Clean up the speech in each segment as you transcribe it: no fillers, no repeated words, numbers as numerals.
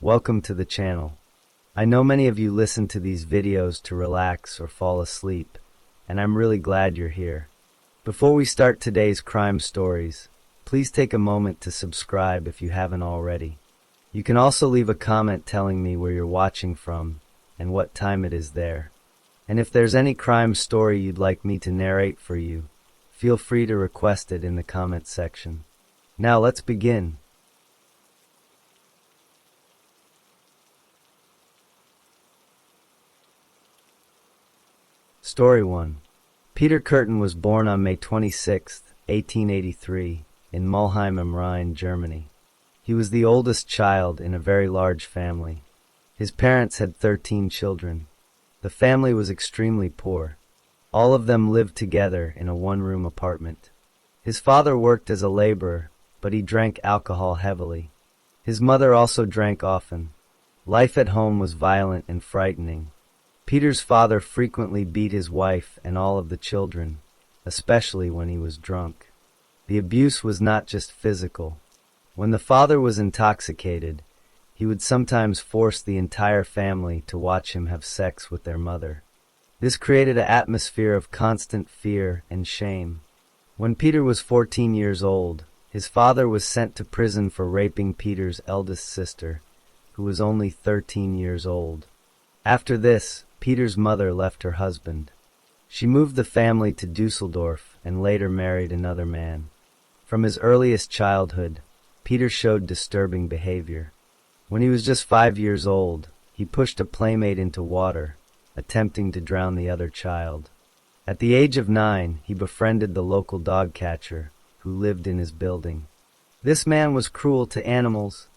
Welcome to the channel. I know many of you listen to these videos to relax or fall asleep, and I'm really glad you're here. Before we start today's crime stories, please take a moment to subscribe if you haven't already. You can also leave a comment telling me where you're watching from and what time it is there. And if there's any crime story you'd like me to narrate for you, feel free to request it in the comment section. Now let's begin. Story 1. Peter Kürten was born on May 26, 1883, in Mulheim am Rhein, Germany. He was the oldest child in a very large family. His parents had 13 children. The family was extremely poor. All of them lived together in a one-room apartment. His father worked as a laborer, but he drank alcohol heavily. His mother also drank often. Life at home was violent and frightening. Peter's father frequently beat his wife and all of the children, especially when he was drunk. The abuse was not just physical. When the father was intoxicated, he would sometimes force the entire family to watch him have sex with their mother. This created an atmosphere of constant fear and shame. When Peter was 14 years old, his father was sent to prison for raping Peter's eldest sister, who was only 13 years old. After this, Peter's mother left her husband. She moved the family to Dusseldorf and later married another man. From his earliest childhood, Peter showed disturbing behavior. When he was just 5 years old, he pushed a playmate into water, attempting to drown the other child. At the age of 9, he befriended the local dog catcher, who lived in his building. This man was cruel to animals.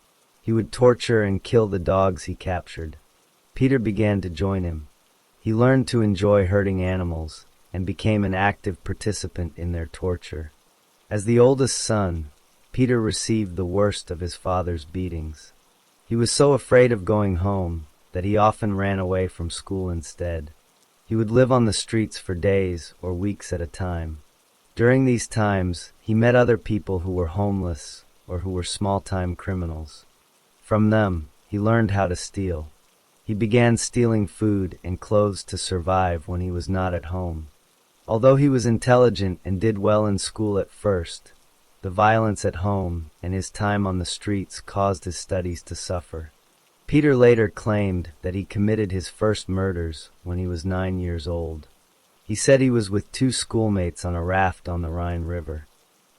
He would torture and kill the dogs he captured. Peter began to join him. He learned to enjoy hurting animals and became an active participant in their torture. As the oldest son, Peter received the worst of his father's beatings. He was so afraid of going home that he often ran away from school instead. He would live on the streets for days or weeks at a time. During these times, he met other people who were homeless or who were small-time criminals. From them, he learned how to steal. He began stealing food and clothes to survive when he was not at home. Although he was intelligent and did well in school at first, the violence at home and his time on the streets caused his studies to suffer. Peter later claimed that he committed his first murders when he was 9 years old. He said he was with 2 schoolmates on a raft on the Rhine River.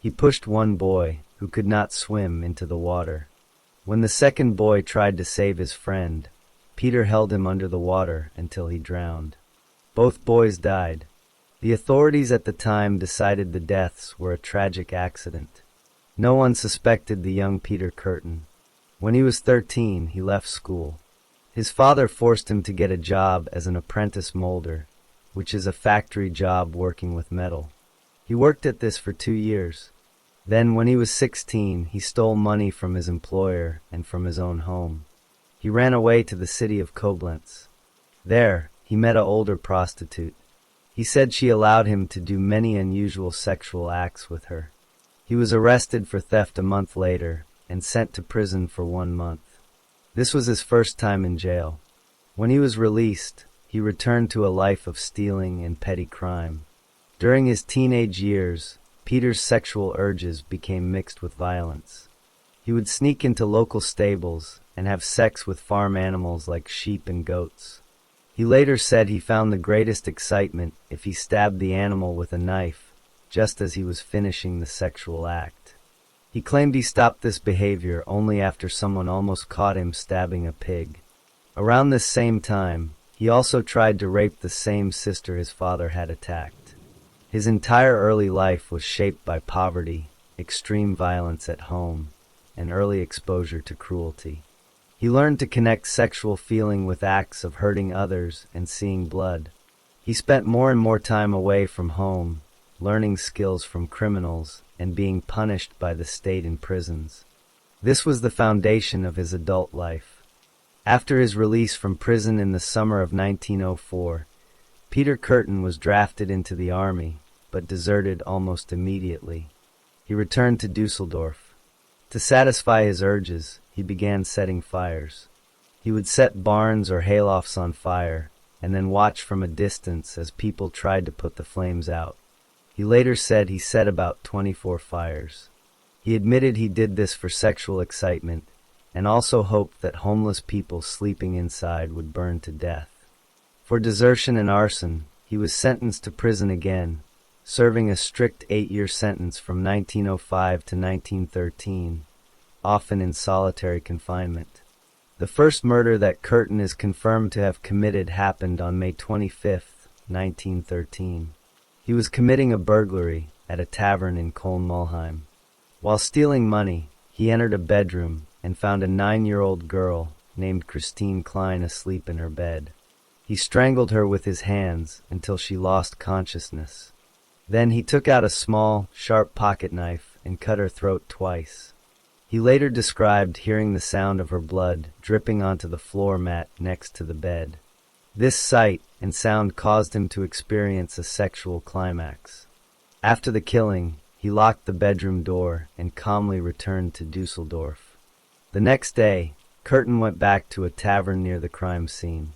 He pushed one boy, who could not swim, into the water. When the second boy tried to save his friend, Peter held him under the water until he drowned. Both boys died. The authorities at the time decided the deaths were a tragic accident. No one suspected the young Peter Kürten. When he was 13, he left school. His father forced him to get a job as an apprentice molder, which is a factory job working with metal. He worked at this for 2 years. Then, when he was 16, he stole money from his employer and from his own home. He ran away to the city of Koblenz. There, he met an older prostitute. He said she allowed him to do many unusual sexual acts with her. He was arrested for theft a month later and sent to prison for 1 month. This was his first time in jail. When he was released, he returned to a life of stealing and petty crime. During his teenage years, Peter's sexual urges became mixed with violence. He would sneak into local stables and have sex with farm animals like sheep and goats. He later said he found the greatest excitement if he stabbed the animal with a knife, just as he was finishing the sexual act. He claimed he stopped this behavior only after someone almost caught him stabbing a pig. Around this same time, he also tried to rape the same sister his father had attacked. His entire early life was shaped by poverty, extreme violence at home, and early exposure to cruelty. He learned to connect sexual feeling with acts of hurting others and seeing blood. He spent more and more time away from home, learning skills from criminals and being punished by the state in prisons. This was the foundation of his adult life. After his release from prison in the summer of 1904, Peter Kürten was drafted into the army, but deserted almost immediately. He returned to Dusseldorf. To satisfy his urges, he began setting fires. He would set barns or haylofts on fire, and then watch from a distance as people tried to put the flames out. He later said he set about 24 fires. He admitted he did this for sexual excitement, and also hoped that homeless people sleeping inside would burn to death. For desertion and arson, he was sentenced to prison again, serving a strict 8-year sentence from 1905 to 1913, often in solitary confinement. The first murder that Curtin is confirmed to have committed happened on May 25, 1913. He was committing a burglary at a tavern in Coln-Mulheim. While stealing money, he entered a bedroom and found a 9-year-old girl named Christine Klein asleep in her bed. He strangled her with his hands until she lost consciousness. Then he took out a small, sharp pocket knife and cut her throat twice. He later described hearing the sound of her blood dripping onto the floor mat next to the bed. This sight and sound caused him to experience a sexual climax. After the killing, he locked the bedroom door and calmly returned to Dusseldorf. The next day, Curtin went back to a tavern near the crime scene.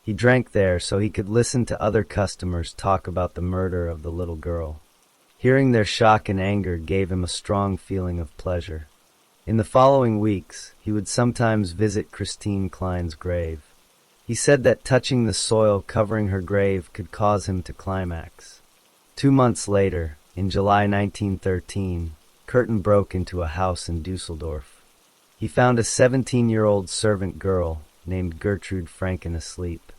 He drank there so he could listen to other customers talk about the murder of the little girl. Hearing their shock and anger gave him a strong feeling of pleasure. In the following weeks, he would sometimes visit Christine Klein's grave. He said that touching the soil covering her grave could cause him to climax. 2 months later, in July 1913, Curtin broke into a house in Dusseldorf. He found a 17-year-old servant girl named Gertrude Franken asleep.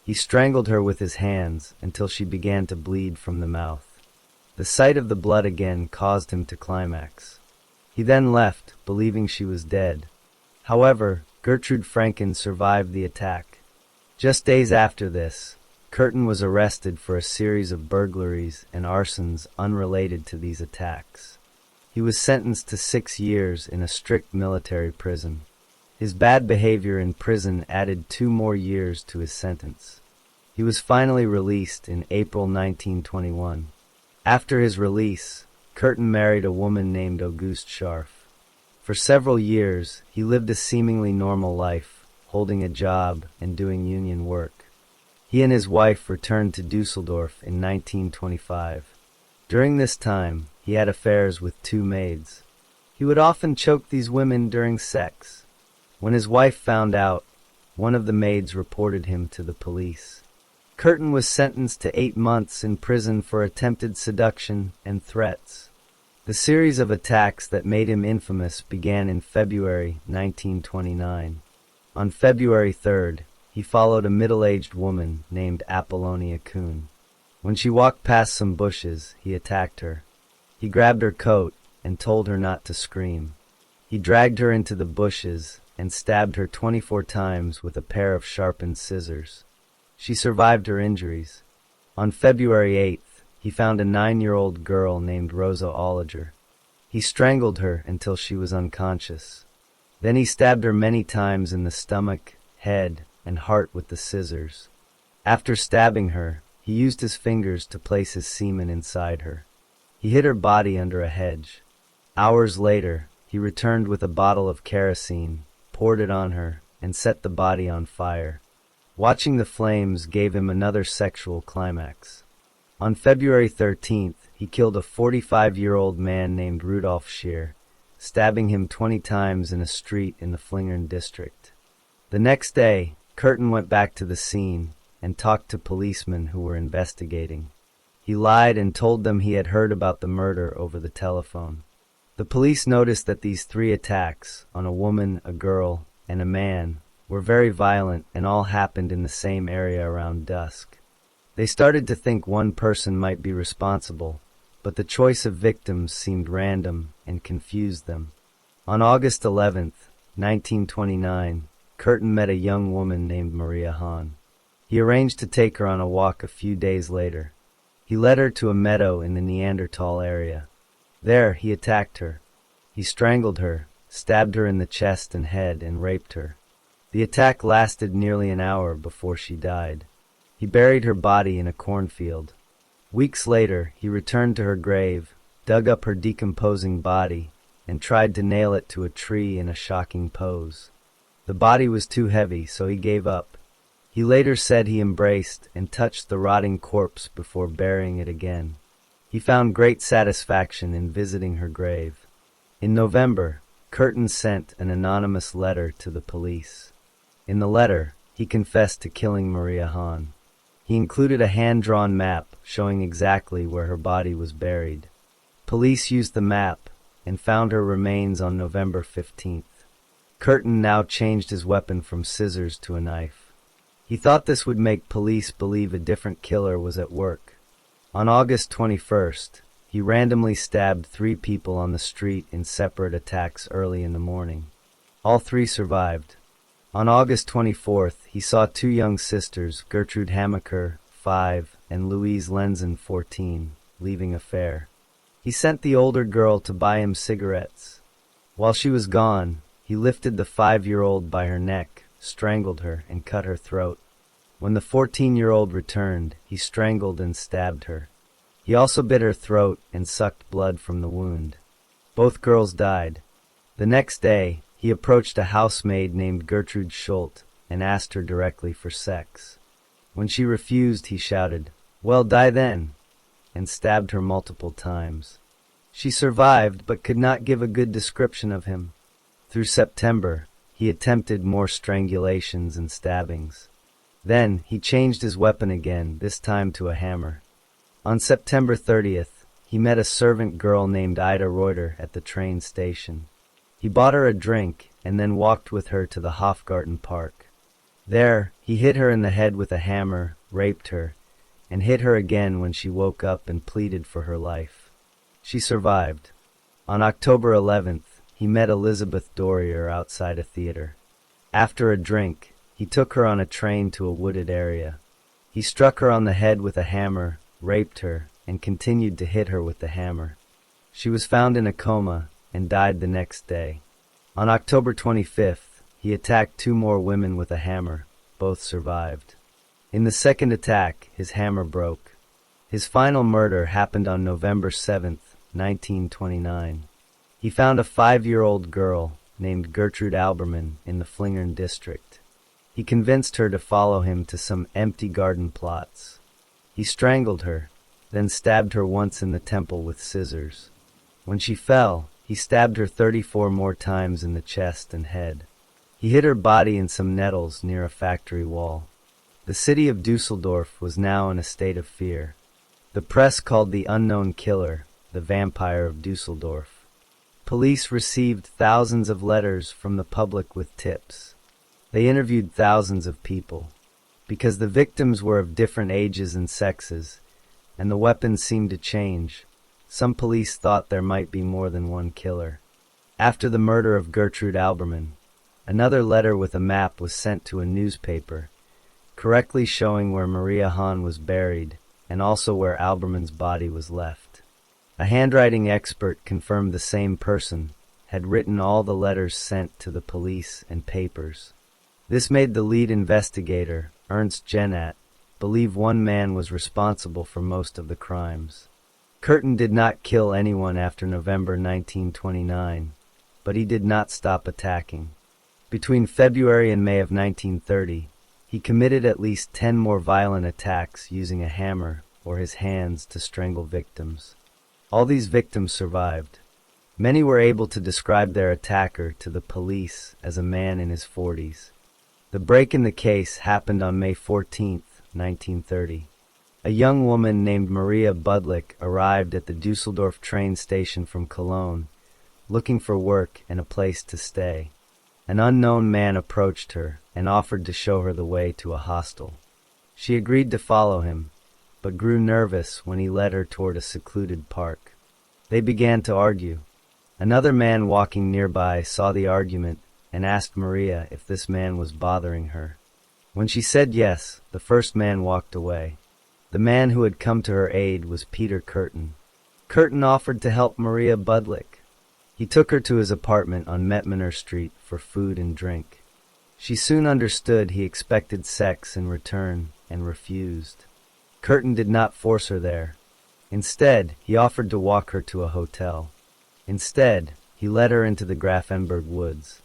He strangled her with his hands until she began to bleed from the mouth. The sight of the blood again caused him to climax. He then left, believing she was dead. However, Gertrude Franken survived the attack. Just days after this, Curtin was arrested for a series of burglaries and arsons unrelated to these attacks. He was sentenced to 6 years in a strict military prison. His bad behavior in prison added 2 more years to his sentence. He was finally released in April 1921. After his release, Curtin married a woman named Auguste Scharf. For several years, he lived a seemingly normal life, holding a job and doing union work. He and his wife returned to Dusseldorf in 1925. During this time, he had affairs with 2 maids. He would often choke these women during sex. When his wife found out, one of the maids reported him to the police. Curtin was sentenced to 8 months in prison for attempted seduction and threats. The series of attacks that made him infamous began in February 1929. On February 3rd, he followed a middle-aged woman named Apollonia Kuhn. When she walked past some bushes, he attacked her. He grabbed her coat and told her not to scream. He dragged her into the bushes and stabbed her 24 times with a pair of sharpened scissors. She survived her injuries. On February 8th, he found a 9-year-old girl named Rosa Olliger. He strangled her until she was unconscious. Then he stabbed her many times in the stomach, head, and heart with the scissors. After stabbing her, he used his fingers to place his semen inside her. He hid her body under a hedge. Hours later, he returned with a bottle of kerosene, poured it on her, and set the body on fire. Watching the flames gave him another sexual climax. On February 13th, he killed a 45-year-old man named Rudolf Scheer, stabbing him 20 times in a street in the Flingern district. The next day, Curtin went back to the scene and talked to policemen who were investigating. He lied and told them he had heard about the murder over the telephone. The police noticed that these 3 attacks, on a woman, a girl, and a man, were very violent and all happened in the same area around dusk. They started to think one person might be responsible, but the choice of victims seemed random and confused them. On August 11th, 1929, Curtin met a young woman named Maria Hahn. He arranged to take her on a walk a few days later. He led her to a meadow in the Neanderthal area. There, he attacked her. He strangled her, stabbed her in the chest and head, and raped her. The attack lasted nearly an hour before she died. He buried her body in a cornfield. Weeks later, he returned to her grave, dug up her decomposing body, and tried to nail it to a tree in a shocking pose. The body was too heavy, so he gave up. He later said he embraced and touched the rotting corpse before burying it again. He found great satisfaction in visiting her grave. In November, Curtin sent an anonymous letter to the police. In the letter, he confessed to killing Maria Hahn. He included a hand-drawn map showing exactly where her body was buried. Police used the map and found her remains on November 15th. Curtin now changed his weapon from scissors to a knife. He thought this would make police believe a different killer was at work. On August 21st, he randomly stabbed 3 people on the street in separate attacks early in the morning. All 3 survived. On August 24th, he saw 2 young sisters, Gertrude Hamaker, 5, and Louise Lenzen, 14, leaving a fair. He sent the older girl to buy him cigarettes. While she was gone, he lifted the 5-year-old by her neck, strangled her, and cut her throat. When the 14-year-old returned, he strangled and stabbed her. He also bit her throat and sucked blood from the wound. Both girls died. The next day, he approached a housemaid named Gertrude Schult and asked her directly for sex. When she refused, he shouted, "Well, die then," and stabbed her multiple times. She survived but could not give a good description of him. Through September, he attempted more strangulations and stabbings. Then, he changed his weapon again, this time to a hammer. On September 30th, he met a servant girl named Ida Reuter at the train station. He bought her a drink and then walked with her to the Hofgarten Park. There, he hit her in the head with a hammer, raped her, and hit her again when she woke up and pleaded for her life. She survived. On October 11th, he met Elizabeth Dorrier outside a theater. After a drink, he took her on a train to a wooded area. He struck her on the head with a hammer, raped her, and continued to hit her with the hammer. She was found in a coma and died the next day. On October 25th, he attacked 2 more women with a hammer. Both survived. In the second attack, his hammer broke. His final murder happened on November 7th, 1929. He found a 5-year-old girl named Gertrude Alberman in the Flingern district. He convinced her to follow him to some empty garden plots. He strangled her, then stabbed her once in the temple with scissors. When she fell, he stabbed her 34 more times in the chest and head. He hid her body in some nettles near a factory wall. The city of Dusseldorf was now in a state of fear. The press called the unknown killer the Vampire of Dusseldorf. Police received thousands of letters from the public with tips. They interviewed thousands of people. Because the victims were of different ages and sexes, and the weapons seemed to change, some police thought there might be more than one killer. After the murder of Gertrude Alberman, another letter with a map was sent to a newspaper, correctly showing where Maria Hahn was buried and also where Alberman's body was left. A handwriting expert confirmed the same person had written all the letters sent to the police and papers. This made the lead investigator, Ernst Jennat, believe one man was responsible for most of the crimes. Curtin did not kill anyone after November 1929, but he did not stop attacking. Between February and May of 1930, he committed at least 10 more violent attacks using a hammer or his hands to strangle victims. All these victims survived. Many were able to describe their attacker to the police as a man in his 40s. The break in the case happened on May 14, 1930. A young woman named Maria Budlik arrived at the Dusseldorf train station from Cologne, looking for work and a place to stay. An unknown man approached her and offered to show her the way to a hostel. She agreed to follow him, but grew nervous when he led her toward a secluded park. They began to argue. Another man walking nearby saw the argument and asked Maria if this man was bothering her. When she said yes, the first man walked away. The man who had come to her aid was Peter Curtin. Curtin offered to help Maria Budlik. He took her to his apartment on Mettmanner Street for food and drink. She soon understood he expected sex in return and refused. Curtin did not force her there. Instead, he offered to walk her to a hotel. Instead, he led her into the Grafenberg woods.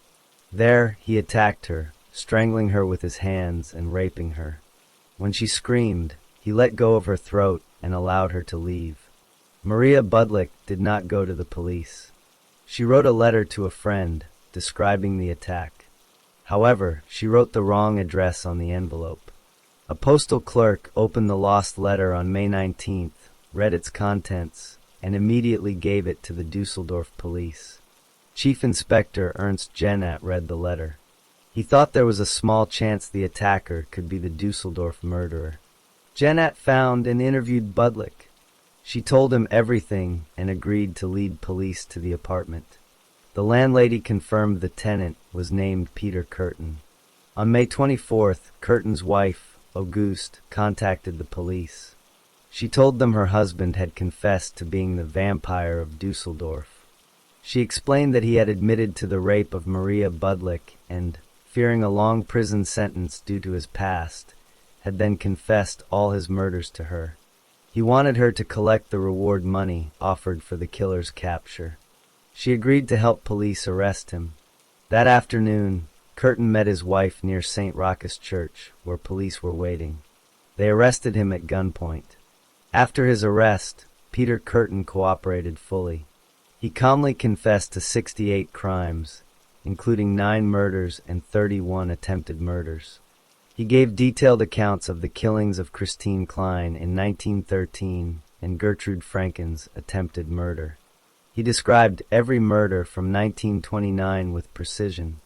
There, he attacked her, strangling her with his hands and raping her. When she screamed, he let go of her throat and allowed her to leave. Maria Budlik did not go to the police. She wrote a letter to a friend, describing the attack. However, she wrote the wrong address on the envelope. A postal clerk opened the lost letter on May 19th, read its contents, and immediately gave it to the Dusseldorf police. Chief Inspector Ernst Jennat read the letter. He thought there was a small chance the attacker could be the Dusseldorf murderer. Jennat found and interviewed Budlik. She told him everything and agreed to lead police to the apartment. The landlady confirmed the tenant was named Peter Kürten. On May 24th, Kürten's wife, Auguste, contacted the police. She told them her husband had confessed to being the vampire of Dusseldorf. She explained that he had admitted to the rape of Maria Budlik and, fearing a long prison sentence due to his past, had then confessed all his murders to her. He wanted her to collect the reward money offered for the killer's capture. She agreed to help police arrest him. That afternoon, Kürten met his wife near St. Rochus Church, where police were waiting. They arrested him at gunpoint. After his arrest, Peter Kürten cooperated fully. He calmly confessed to 68 crimes, including 9 murders and 31 attempted murders. He gave detailed accounts of the killings of Christine Klein in 1913 and Gertrude Franken's attempted murder. He described every murder from 1929 with precision.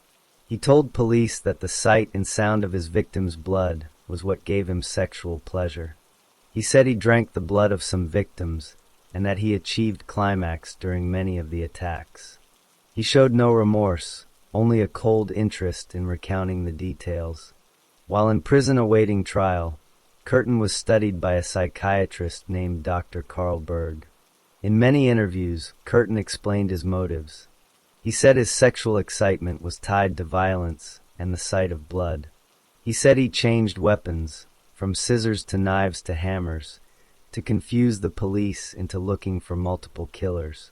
He told police that the sight and sound of his victims' blood was what gave him sexual pleasure. He said he drank the blood of some victims and that he achieved climax during many of the attacks. He showed no remorse, only a cold interest in recounting the details. While in prison awaiting trial, Kürten was studied by a psychiatrist named Dr. Karl Berg. In many interviews, Kürten explained his motives. He said his sexual excitement was tied to violence and the sight of blood. He said he changed weapons, from scissors to knives to hammers, to confuse the police into looking for multiple killers.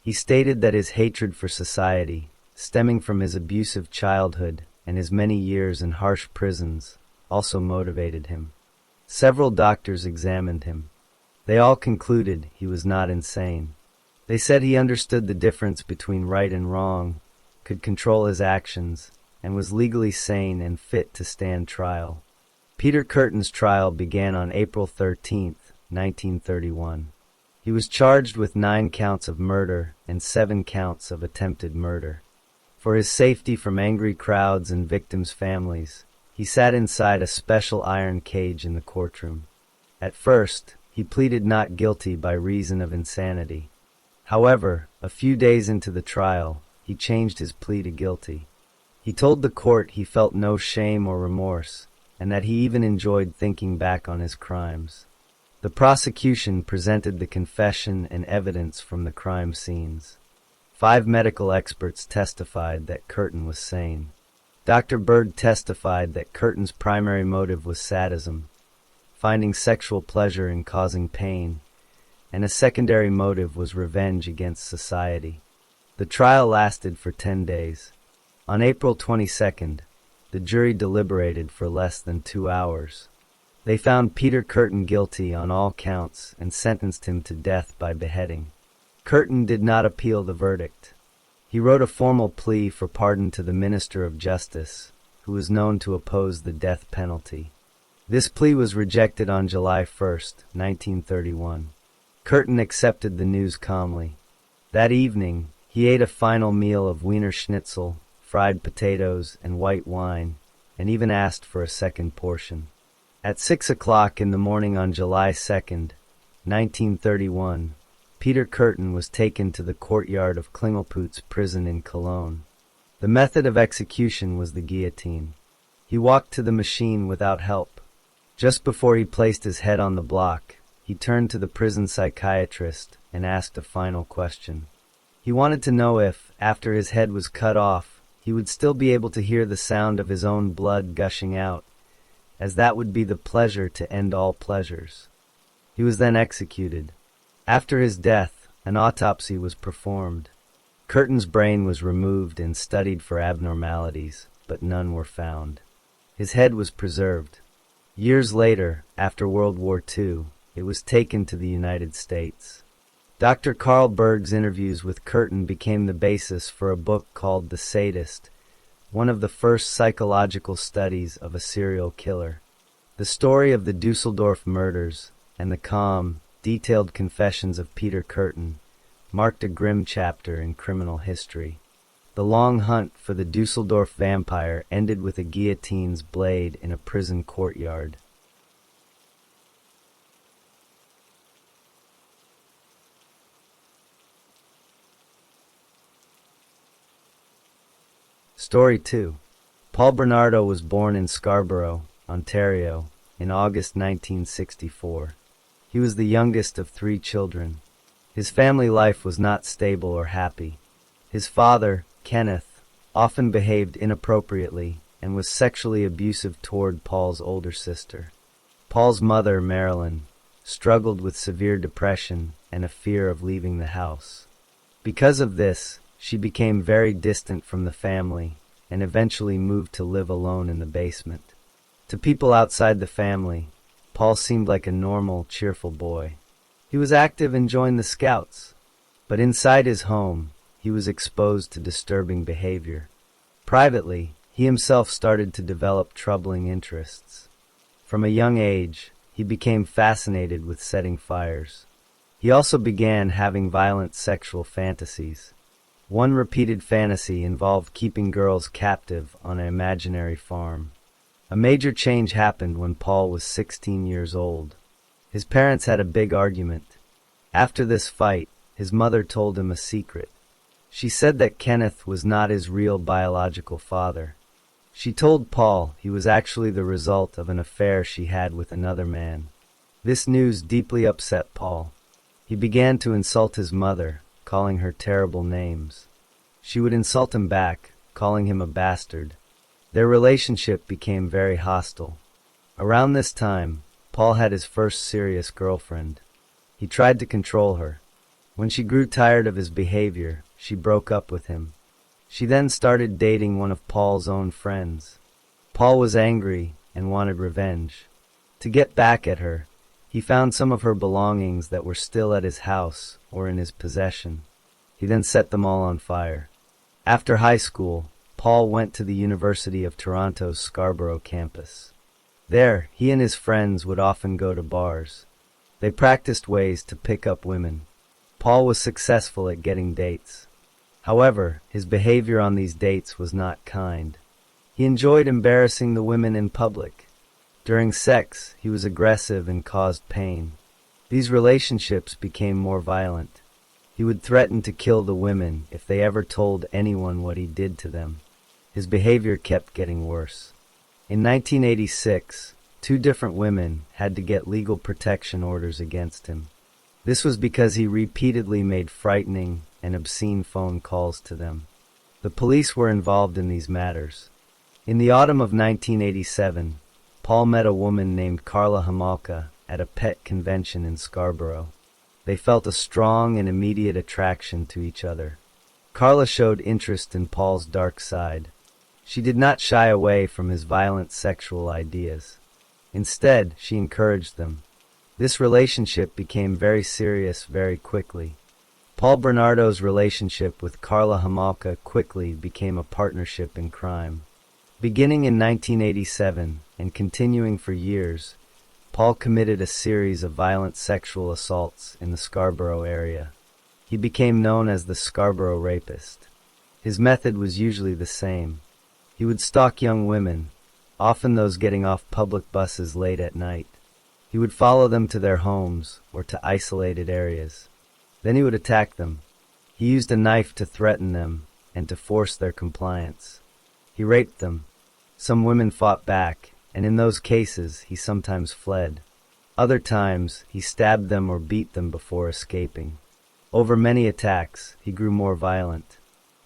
He stated that his hatred for society, stemming from his abusive childhood and his many years in harsh prisons, also motivated him. Several doctors examined him. They all concluded he was not insane. They said he understood the difference between right and wrong, could control his actions, and was legally sane and fit to stand trial. Peter Kürten's trial began on April 13, 1931. He was charged with 9 counts of murder and 7 counts of attempted murder. For his safety from angry crowds and victims' families, he sat inside a special iron cage in the courtroom. At first, he pleaded not guilty by reason of insanity. However, a few days into the trial, he changed his plea to guilty. He told the court he felt no shame or remorse, and that he even enjoyed thinking back on his crimes. The prosecution presented the confession and evidence from the crime scenes. 5 medical experts testified that Kürten was sane. Dr. Berg testified that Kürten's primary motive was sadism, finding sexual pleasure in causing pain, and a secondary motive was revenge against society. The trial lasted for 10 days. On April 22nd, the jury deliberated for less than 2 hours. They found Peter Kürten guilty on all counts and sentenced him to death by beheading. Kürten did not appeal the verdict. He wrote a formal plea for pardon to the Minister of Justice, who was known to oppose the death penalty. This plea was rejected on July 1st, 1931. Kürten accepted the news calmly. That evening, he ate a final meal of Wiener Schnitzel, fried potatoes, and white wine, and even asked for a second portion. At 6 o'clock in the morning on July 2nd, 1931, Peter Kürten was taken to the courtyard of Klingelputz prison in Cologne. The method of execution was the guillotine. He walked to the machine without help. Just before he placed his head on the block, he turned to the prison psychiatrist and asked a final question. He wanted to know if, after his head was cut off, he would still be able to hear the sound of his own blood gushing out, as that would be the pleasure to end all pleasures. He was then executed. After his death, an autopsy was performed. Curtin's brain was removed and studied for abnormalities, but none were found. His head was preserved. Years later, after World War II, it was taken to the United States. Dr. Carl Berg's interviews with Curtin became the basis for a book called The Sadist, one of the first psychological studies of a serial killer. The story of the Dusseldorf murders and the calm, detailed confessions of Peter Curtin marked a grim chapter in criminal history. The long hunt for the Dusseldorf vampire ended with a guillotine's blade in a prison courtyard. Story 2. Paul Bernardo was born in Scarborough, Ontario, in August 1964. He was the youngest of 3 children. His family life was not stable or happy. His father, Kenneth, often behaved inappropriately and was sexually abusive toward Paul's older sister. Paul's mother, Marilyn, struggled with severe depression and a fear of leaving the house. Because of this, she became very distant from the family and eventually moved to live alone in the basement. To people outside the family, Paul seemed like a normal, cheerful boy. He was active and joined the Scouts, but inside his home, he was exposed to disturbing behavior. Privately, he himself started to develop troubling interests. From a young age, he became fascinated with setting fires. He also began having violent sexual fantasies. One repeated fantasy involved keeping girls captive on an imaginary farm. A major change happened when Paul was 16 years old. His parents had a big argument. After this fight, his mother told him a secret. She said that Kenneth was not his real biological father. She told Paul he was actually the result of an affair she had with another man. This news deeply upset Paul. He began to insult his mother, calling her terrible names. She would insult him back, calling him a bastard. Their relationship became very hostile. Around this time, Paul had his first serious girlfriend. He tried to control her. When she grew tired of his behavior, she broke up with him. She then started dating one of Paul's own friends. Paul was angry and wanted revenge. To get back at her, he found some of her belongings that were still at his house or in his possession. He then set them all on fire. After high school, Paul went to the University of Toronto's Scarborough campus. There, he and his friends would often go to bars. They practiced ways to pick up women. Paul was successful at getting dates. However, his behavior on these dates was not kind. He enjoyed embarrassing the women in public. During sex, he was aggressive and caused pain. These relationships became more violent. He would threaten to kill the women if they ever told anyone what he did to them. His behavior kept getting worse. In 1986, 2 different women had to get legal protection orders against him. This was because he repeatedly made frightening and obscene phone calls to them. The police were involved in these matters. In the autumn of 1987, Paul met a woman named Carla Homolka at a pet convention in Scarborough. They felt a strong and immediate attraction to each other. Carla showed interest in Paul's dark side. She did not shy away from his violent sexual ideas. Instead, she encouraged them. This relationship became very serious very quickly. Paul Bernardo's relationship with Carla Homolka quickly became a partnership in crime. Beginning in 1987 and continuing for years, Paul committed a series of violent sexual assaults in the Scarborough area. He became known as the Scarborough Rapist. His method was usually the same. He would stalk young women, often those getting off public buses late at night. He would follow them to their homes or to isolated areas. Then he would attack them. He used a knife to threaten them and to force their compliance. He raped them. Some women fought back, and in those cases he sometimes fled. Other times he stabbed them or beat them before escaping. Over many attacks, he grew more violent.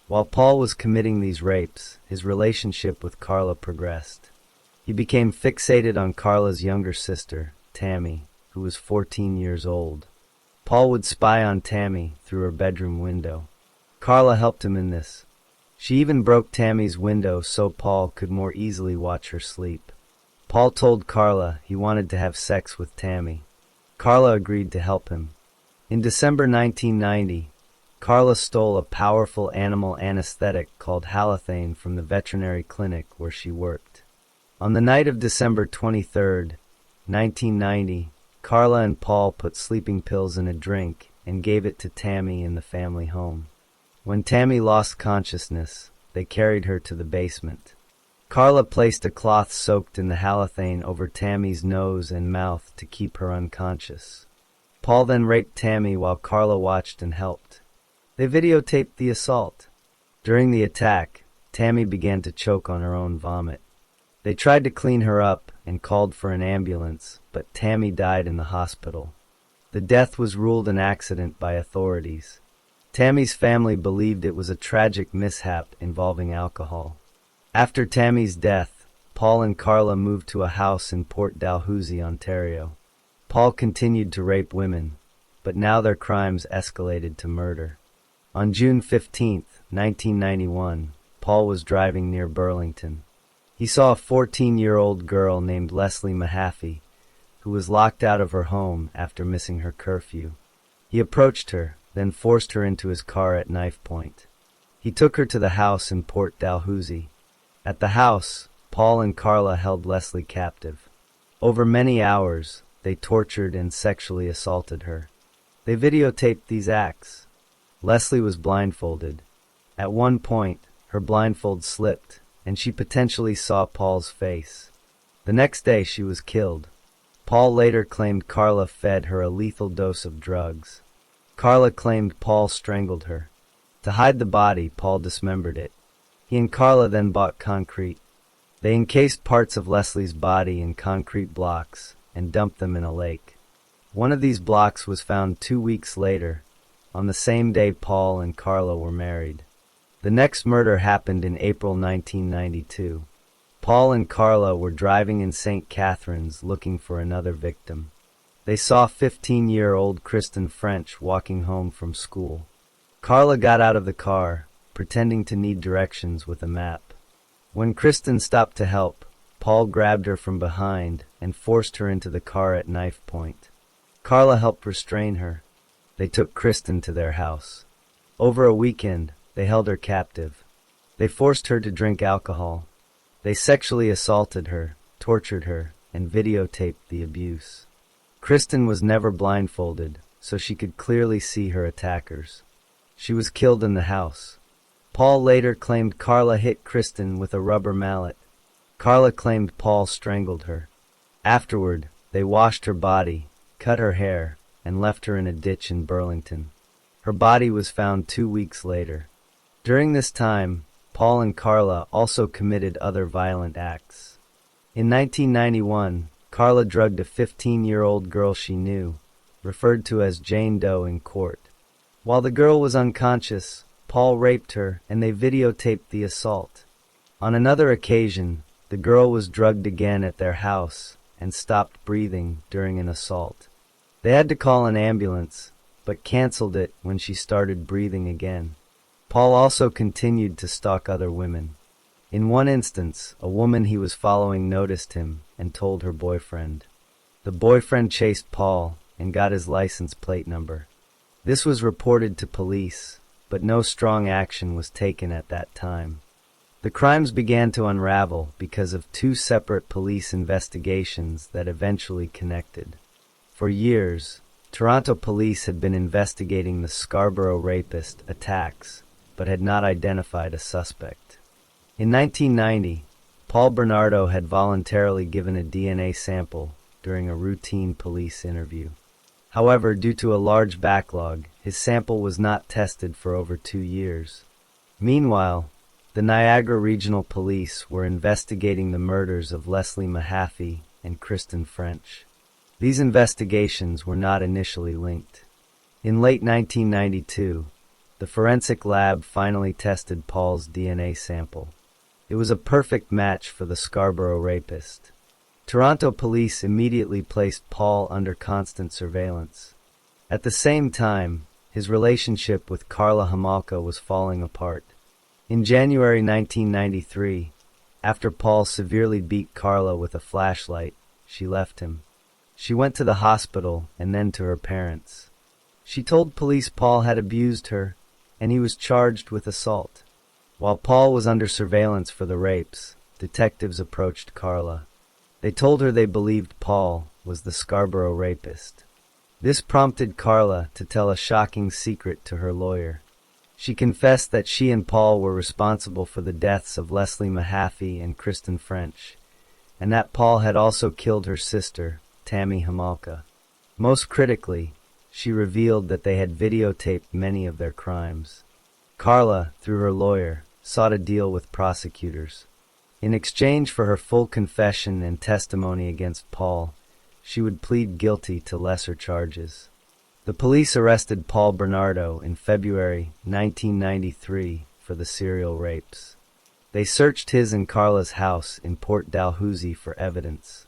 While Paul was committing these rapes, his relationship with Carla progressed. He became fixated on Carla's younger sister, Tammy, who was 14 years old. Paul would spy on Tammy through her bedroom window. Carla helped him in this. She even broke Tammy's window so Paul could more easily watch her sleep. Paul told Carla he wanted to have sex with Tammy. Carla agreed to help him. In December 1990, Carla stole a powerful animal anesthetic called halothane from the veterinary clinic where she worked. On the night of December 23, 1990, Carla and Paul put sleeping pills in a drink and gave it to Tammy in the family home. When Tammy lost consciousness, they carried her to the basement. Carla placed a cloth soaked in the halothane over Tammy's nose and mouth to keep her unconscious. Paul then raped Tammy while Carla watched and helped. They videotaped the assault. During the attack, Tammy began to choke on her own vomit. They tried to clean her up and called for an ambulance, but Tammy died in the hospital. The death was ruled an accident by authorities. Tammy's family believed it was a tragic mishap involving alcohol. After Tammy's death, Paul and Carla moved to a house in Port Dalhousie, Ontario. Paul continued to rape women, but now their crimes escalated to murder. On June 15, 1991, Paul was driving near Burlington. He saw a 14-year-old girl named Leslie Mahaffey, who was locked out of her home after missing her curfew. He approached her, then forced her into his car at knife point. He took her to the house in Port Dalhousie. At the house, Paul and Carla held Leslie captive. Over many hours, they tortured and sexually assaulted her. They videotaped these acts. Leslie was blindfolded. At one point, her blindfold slipped, and she potentially saw Paul's face. The next day, she was killed. Paul later claimed Carla fed her a lethal dose of drugs. Carla claimed Paul strangled her. To hide the body, Paul dismembered it. He and Carla then bought concrete. They encased parts of Leslie's body in concrete blocks and dumped them in a lake. One of these blocks was found 2 weeks later, on the same day Paul and Carla were married. The next murder happened in April 1992. Paul and Carla were driving in St. Catharines looking for another victim. They saw 15-year-old Kristen French walking home from school. Carla got out of the car, pretending to need directions with a map. When Kristen stopped to help, Paul grabbed her from behind and forced her into the car at knife point. Carla helped restrain her. They took Kristen to their house. Over a weekend, they held her captive. They forced her to drink alcohol. They sexually assaulted her, tortured her, and videotaped the abuse. Kristen was never blindfolded, so she could clearly see her attackers. She was killed in the house. Paul later claimed Carla hit Kristen with a rubber mallet. Carla claimed Paul strangled her. Afterward, they washed her body, cut her hair, and left her in a ditch in Burlington. Her body was found 2 weeks later. During this time, Paul and Carla also committed other violent acts. In 1991, Carla drugged a 15-year-old girl she knew, referred to as Jane Doe in court. While the girl was unconscious, Paul raped her and they videotaped the assault. On another occasion, the girl was drugged again at their house and stopped breathing during an assault. They had to call an ambulance, but canceled it when she started breathing again. Paul also continued to stalk other women. In one instance, a woman he was following noticed him and told her boyfriend. The boyfriend chased Paul and got his license plate number. This was reported to police, but no strong action was taken at that time. The crimes began to unravel because of 2 separate police investigations that eventually connected. For years, Toronto police had been investigating the Scarborough rapist attacks, but had not identified a suspect. In 1990, Paul Bernardo had voluntarily given a DNA sample during a routine police interview. However, due to a large backlog, his sample was not tested for over 2 years. Meanwhile, the Niagara Regional Police were investigating the murders of Leslie Mahaffey and Kristen French. These investigations were not initially linked. In late 1992, the forensic lab finally tested Paul's DNA sample. It was a perfect match for the Scarborough rapist. Toronto police immediately placed Paul under constant surveillance. At the same time, His relationship with Karla Homolka was falling apart. In January 1993, after Paul severely beat Karla with a flashlight, she left him. She went to the hospital and then to her parents. She told police Paul had abused her, and he was charged with assault. While Paul was under surveillance for the rapes, detectives approached Karla. They told her they believed Paul was the Scarborough rapist. This prompted Karla to tell a shocking secret to her lawyer. She confessed that she and Paul were responsible for the deaths of Leslie Mahaffey and Kristen French, and that Paul had also killed her sister, Tammy Homolka. Most critically, she revealed that they had videotaped many of their crimes. Karla, through her lawyer, sought a deal with prosecutors. In exchange for her full confession and testimony against Paul, she would plead guilty to lesser charges. The police arrested Paul Bernardo in February 1993 for the serial rapes. They searched his and Karla's house in Port Dalhousie for evidence.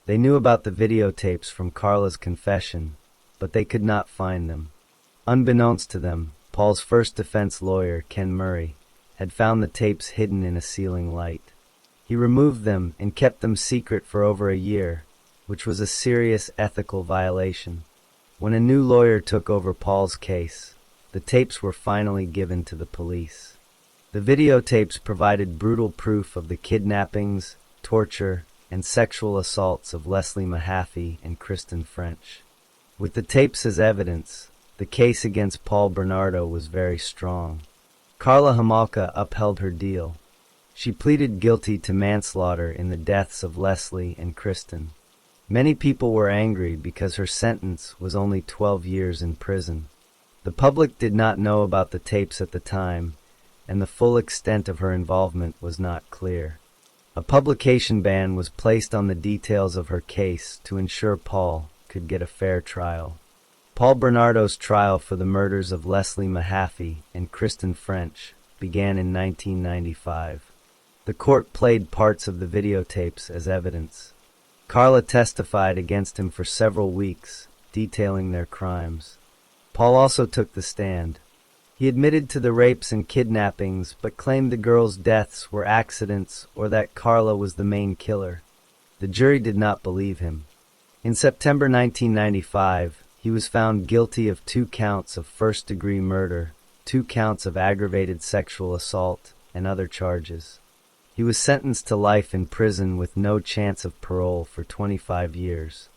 They knew about the videotapes from Karla's confession, but they could not find them. Unbeknownst to them, Paul's first defense lawyer, Ken Murray, had found the tapes hidden in a ceiling light. He removed them and kept them secret for over a year, which was a serious ethical violation. When a new lawyer took over Paul's case, the tapes were finally given to the police. The videotapes provided brutal proof of the kidnappings, torture, and sexual assaults of Leslie Mahaffey and Kristen French. With the tapes as evidence, the case against Paul Bernardo was very strong. Karla Homolka upheld her deal. She pleaded guilty to manslaughter in the deaths of Leslie and Kristen. Many people were angry because her sentence was only 12 years in prison. The public did not know about the tapes at the time, and the full extent of her involvement was not clear. A publication ban was placed on the details of her case to ensure Paul could get a fair trial. Paul Bernardo's trial for the murders of Leslie Mahaffey and Kristen French began in 1995. The court played parts of the videotapes as evidence. Karla testified against him for several weeks, detailing their crimes. Paul also took the stand. He admitted to the rapes and kidnappings, but claimed the girls' deaths were accidents or that Karla was the main killer. The jury did not believe him. In September 1995, he was found guilty of 2 counts of first-degree murder, 2 counts of aggravated sexual assault, and other charges. He was sentenced to life in prison with no chance of parole for 25 years.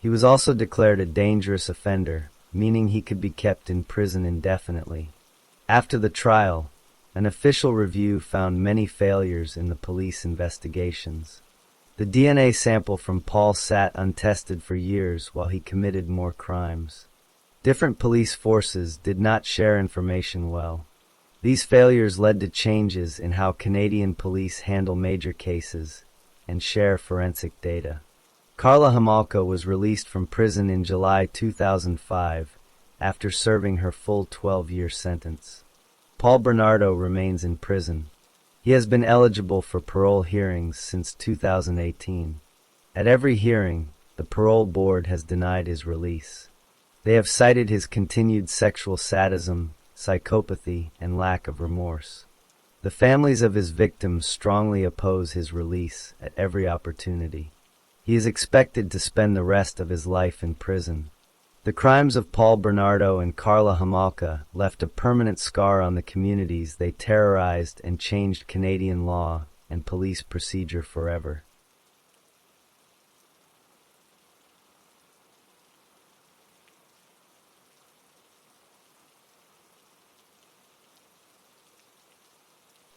He was also declared a dangerous offender, meaning he could be kept in prison indefinitely. After the trial, an official review found many failures in the police investigations. The DNA sample from Paul sat untested for years while he committed more crimes. Different police forces did not share information well. These failures led to changes in how Canadian police handle major cases and share forensic data. Karla Homolka was released from prison in July 2005 after serving her full 12-year sentence. Paul Bernardo remains in prison. He has been eligible for parole hearings since 2018. At every hearing, the parole board has denied his release. They have cited his continued sexual sadism, psychopathy, and lack of remorse. The families of his victims strongly oppose his release at every opportunity. He is expected to spend the rest of his life in prison. The crimes of Paul Bernardo and Karla Homolka left a permanent scar on the communities they terrorized and changed Canadian law and police procedure forever.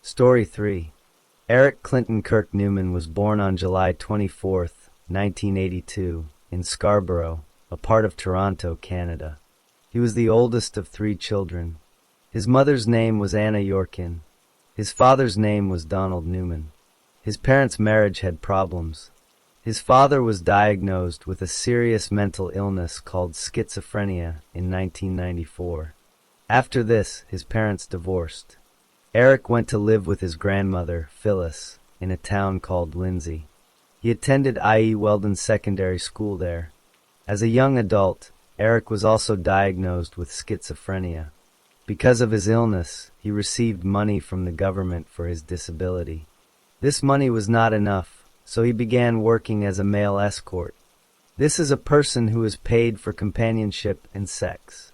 Story 3. Eric Clinton Kirk Newman was born on July 24, 1982, in Scarborough, a part of Toronto, Canada. He was the oldest of 3 children. His mother's name was Anna Yorkin. His father's name was Donald Newman. His parents' marriage had problems. His father was diagnosed with a serious mental illness called schizophrenia in 1994. After this, his parents divorced. Eric went to live with his grandmother, Phyllis, in a town called Lindsay. He attended I.E. Weldon Secondary School there. As a young adult, Eric was also diagnosed with schizophrenia. Because of his illness, he received money from the government for his disability. This money was not enough, so he began working as a male escort. This is a person who is paid for companionship and sex.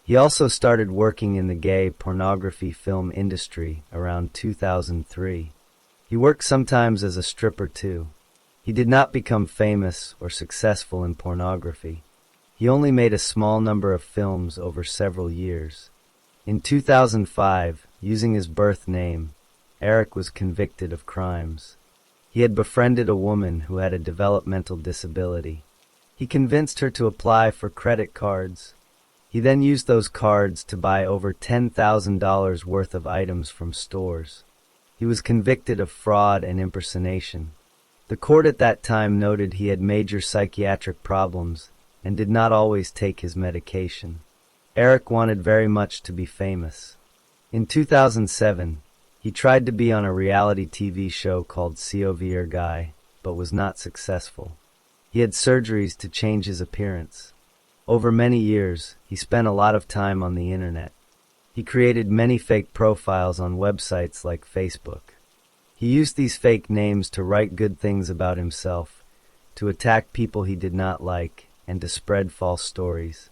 He also started working in the gay pornography film industry around 2003. He worked sometimes as a stripper too. He did not become famous or successful in pornography. He only made a small number of films over several years. In 2005, using his birth name, Eric was convicted of crimes. He had befriended a woman who had a developmental disability. He convinced her to apply for credit cards. He then used those cards to buy over $10,000 worth of items from stores. He was convicted of fraud and impersonation. The court at that time noted he had major psychiatric problems and did not always take his medication. Eric wanted very much to be famous. In 2007, he tried to be on a reality TV show called COVR Guy, but was not successful. He had surgeries to change his appearance. Over many years, he spent a lot of time on the internet. He created many fake profiles on websites like Facebook. He used these fake names to write good things about himself, to attack people he did not like, and to spread false stories.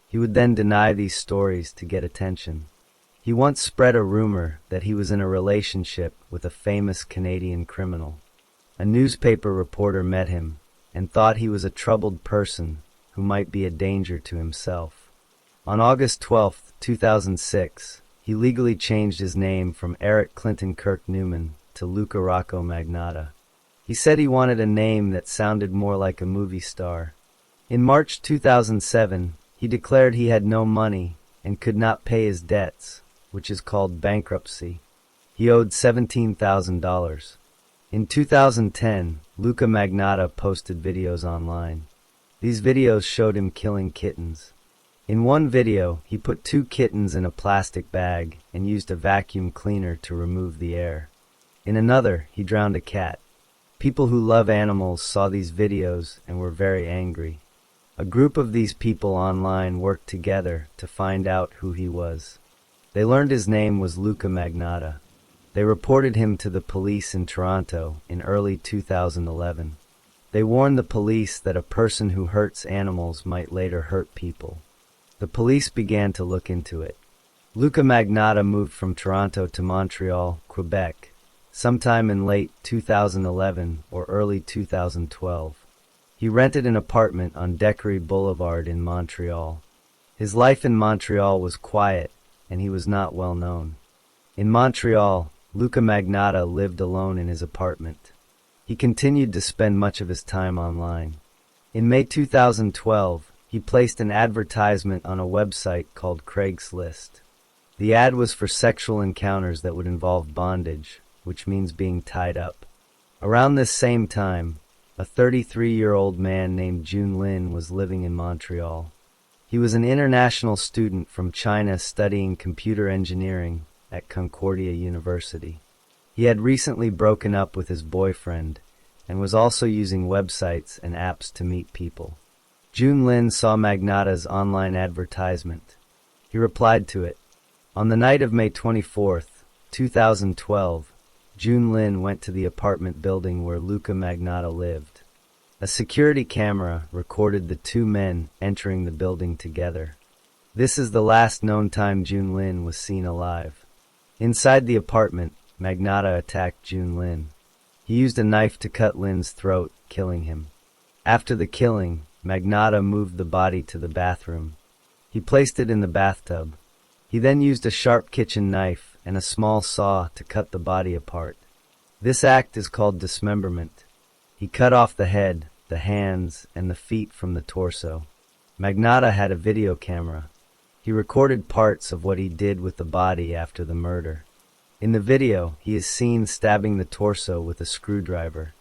He would then deny these stories to get attention. He once spread a rumor that he was in a relationship with a famous Canadian criminal. A newspaper reporter met him and thought he was a troubled person who might be a danger to himself. On August 12, 2006, he legally changed his name from Eric Clinton Kirk Newman to Luca Rocco Magnotta. He said he wanted a name that sounded more like a movie star. In March 2007, he declared he had no money and could not pay his debts, which is called bankruptcy. He owed $17,000. In 2010, Luca Magnotta posted videos online. These videos showed him killing kittens. In one video, he put 2 kittens in a plastic bag and used a vacuum cleaner to remove the air. In another, he drowned a cat. People who love animals saw these videos and were very angry. A group of these people online worked together to find out who he was. They learned his name was Luca Magnotta. They reported him to the police in Toronto in early 2011. They warned the police that a person who hurts animals might later hurt people. The police began to look into it. Luca Magnotta moved from Toronto to Montreal, Quebec, sometime in late 2011 or early 2012. He rented an apartment on Décarie Boulevard in Montreal. His life in Montreal was quiet, and he was not well known. In Montreal, Luca Magnotta lived alone in his apartment. He continued to spend much of his time online. In May 2012, he placed an advertisement on a website called Craigslist. The ad was for sexual encounters that would involve bondage, which means being tied up. Around this same time, a 33-year-old man named Jun Lin was living in Montreal. He was an international student from China studying computer engineering at Concordia University. He had recently broken up with his boyfriend and was also using websites and apps to meet people. Jun Lin saw Magnotta's online advertisement. He replied to it. On the night of May 24, 2012, Jun Lin went to the apartment building where Luca Magnotta lived. A security camera recorded the 2 men entering the building together. This is the last known time Jun Lin was seen alive. Inside the apartment, Magnotta attacked Jun Lin. He used a knife to cut Lin's throat, killing him. After the killing, Magnotta moved the body to the bathroom. He placed it in the bathtub. He then used a sharp kitchen knife and a small saw to cut the body apart. This act is called dismemberment. He cut off the head, the hands, and the feet from the torso. Magnotta had a video camera. He recorded parts of what he did with the body after the murder. In the video, he is seen stabbing the torso with a screwdriver.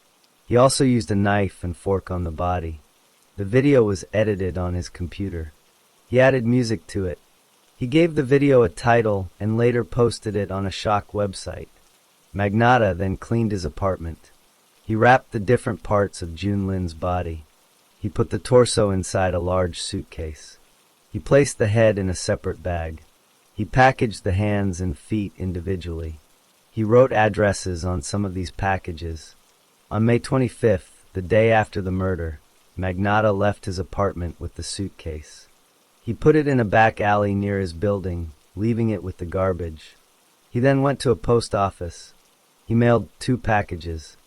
He also used a knife and fork on the body. The video was edited on his computer. He added music to it. He gave the video a title and later posted it on a shock website. Magnotta then cleaned his apartment. He wrapped the different parts of Jun Lin's body. He put the torso inside a large suitcase. He placed the head in a separate bag. He packaged the hands and feet individually. He wrote addresses on some of these packages. On May 25th, the day after the murder, Magnotta left his apartment with the suitcase. He put it in a back alley near his building, leaving it with the garbage. He then went to a post office. He mailed 2 packages.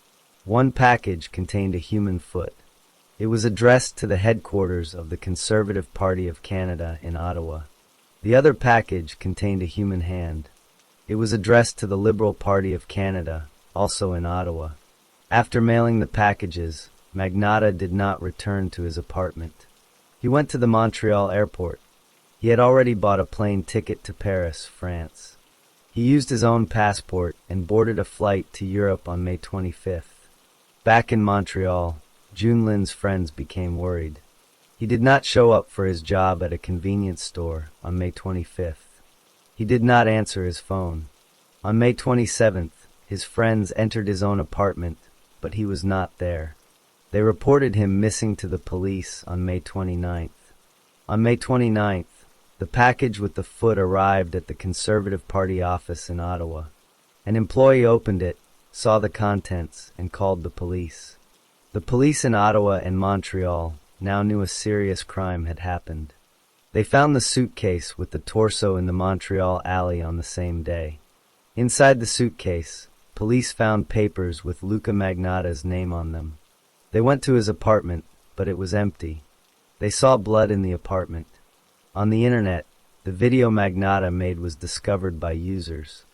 One package contained a human foot. It was addressed to the headquarters of the Conservative Party of Canada in Ottawa. The other package contained a human hand. It was addressed to the Liberal Party of Canada, also in Ottawa. After mailing the packages, Magnotta did not return to his apartment. He went to the Montreal airport. He had already bought a plane ticket to Paris, France. He used his own passport and boarded a flight to Europe on May 25th. Back in Montreal, June Lin's friends became worried. He did not show up for his job at a convenience store on May 25th. He did not answer his phone. On May 27th, his friends entered his own apartment, but he was not there. They reported him missing to the police on May 29th. On May 29th, the package with the foot arrived at the Conservative Party office in Ottawa. An employee opened it, saw the contents, and called the police. The police in Ottawa and Montreal now knew a serious crime had happened. They found the suitcase with the torso in the Montreal alley on the same day. Inside the suitcase, police found papers with Luca Magnotta's name on them. They went to his apartment, but it was empty. They saw blood in the apartment. On the internet, the video Magnotta made was discovered by users.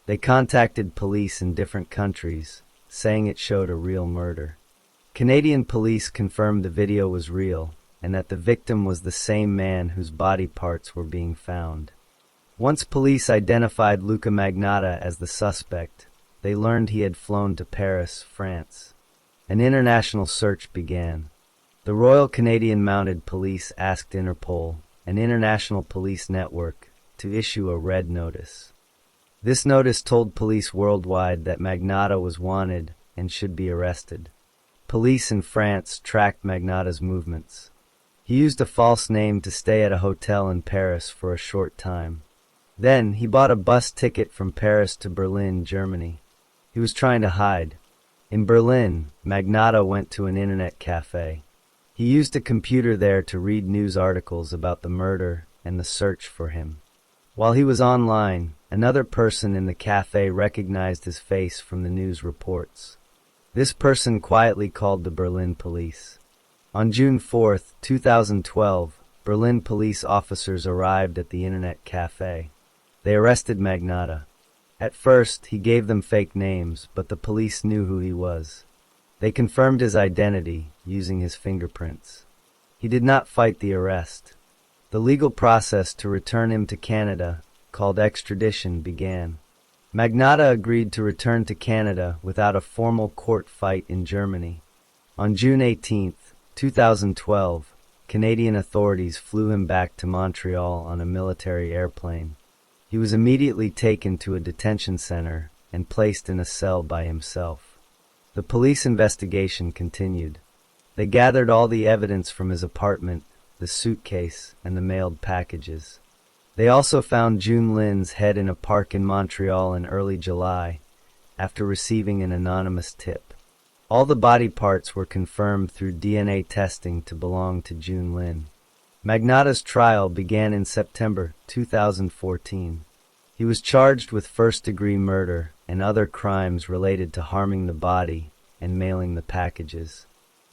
They contacted police in different countries, saying it showed a real murder. Canadian police confirmed the video was real, and that the victim was the same man whose body parts were being found. Once police identified Luca Magnotta as the suspect, they learned he had flown to Paris, France. An international search began. The Royal Canadian Mounted Police asked Interpol, an international police network, to issue a red notice. This notice told police worldwide that Magnotta was wanted and should be arrested. Police in France tracked Magnotta's movements. He used a false name to stay at a hotel in Paris for a short time. Then he bought a bus ticket from Paris to Berlin, Germany. He was trying to hide. In Berlin, Magnotta went to an internet cafe. He used a computer there to read news articles about the murder and the search for him. While he was online, another person in the cafe recognized his face from the news reports. This person quietly called the Berlin police. On June 4, 2012, Berlin police officers arrived at the internet cafe. They arrested Magnotta. At first, he gave them fake names, but the police knew who he was. They confirmed his identity using his fingerprints. He did not fight the arrest. The legal process to return him to Canada, called extradition, began. Magnotta agreed to return to Canada without a formal court fight in Germany. On June 18, 2012, Canadian authorities flew him back to Montreal on a military airplane. He was immediately taken to a detention center and placed in a cell by himself. The police investigation continued. They gathered all the evidence from his apartment, the suitcase, and the mailed packages. They also found June Lin's head in a park in Montreal in early July, after receiving an anonymous tip. All the body parts were confirmed through DNA testing to belong to June Lin. Magnotta's trial began in September 2014. He was charged with first-degree murder and other crimes related to harming the body and mailing the packages.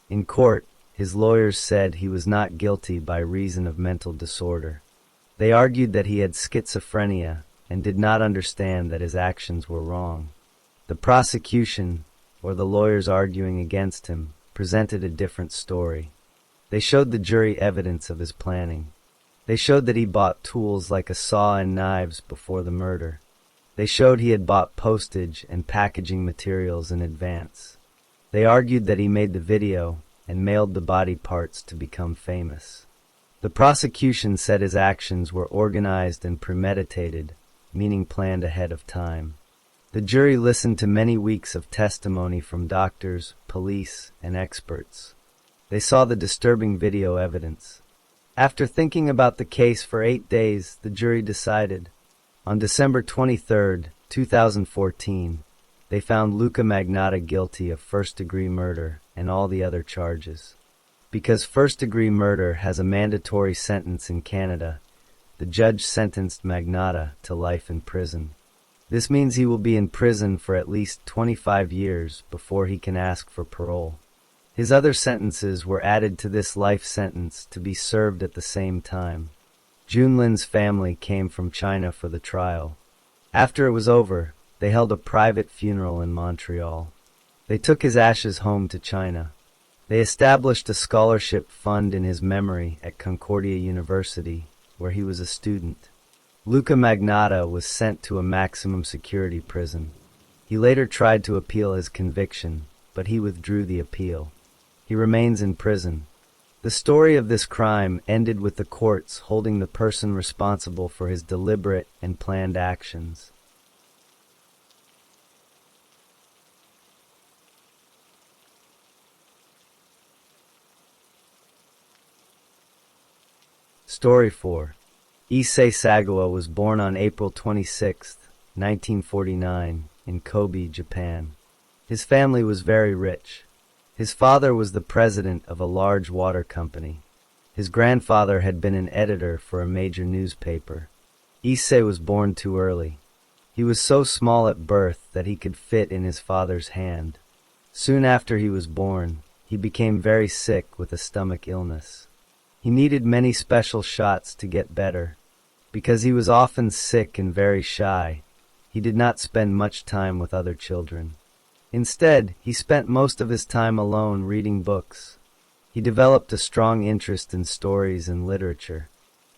In court, his lawyers said he was not guilty by reason of mental disorder. They argued that he had schizophrenia and did not understand that his actions were wrong. The prosecution, or the lawyers arguing against him, presented a different story. They showed the jury evidence of his planning. They showed that he bought tools like a saw and knives before the murder. They showed he had bought postage and packaging materials in advance. They argued that he made the video and mailed the body parts to become famous. The prosecution said his actions were organized and premeditated, meaning planned ahead of time. The jury listened to many weeks of testimony from doctors, police, and experts. They saw the disturbing video evidence. After thinking about the case for 8 days, the jury decided. On December 23, 2014, they found Luca Magnotta guilty of first-degree murder and all the other charges. Because first-degree murder has a mandatory sentence in Canada, the judge sentenced Magnotta to life in prison. This means he will be in prison for at least 25 years before he can ask for parole. His other sentences were added to this life sentence to be served at the same time. Junlin's family came from China for the trial. After it was over, they held a private funeral in Montreal. They took his ashes home to China. They established a scholarship fund in his memory at Concordia University, where he was a student. Luca Magnotta was sent to a maximum security prison. He later tried to appeal his conviction, but he withdrew the appeal. He remains in prison. The story of this crime ended with the courts holding the person responsible for his deliberate and planned actions. Story 4. Issei Sagawa was born on April 26, 1949, in Kobe, Japan. His family was very rich. His father was the president of a large water company. His grandfather had been an editor for a major newspaper. Issei was born too early. He was so small at birth that he could fit in his father's hand. Soon after he was born, he became very sick with a stomach illness. He needed many special shots to get better. Because he was often sick and very shy, he did not spend much time with other children. Instead, he spent most of his time alone reading books. He developed a strong interest in stories and literature.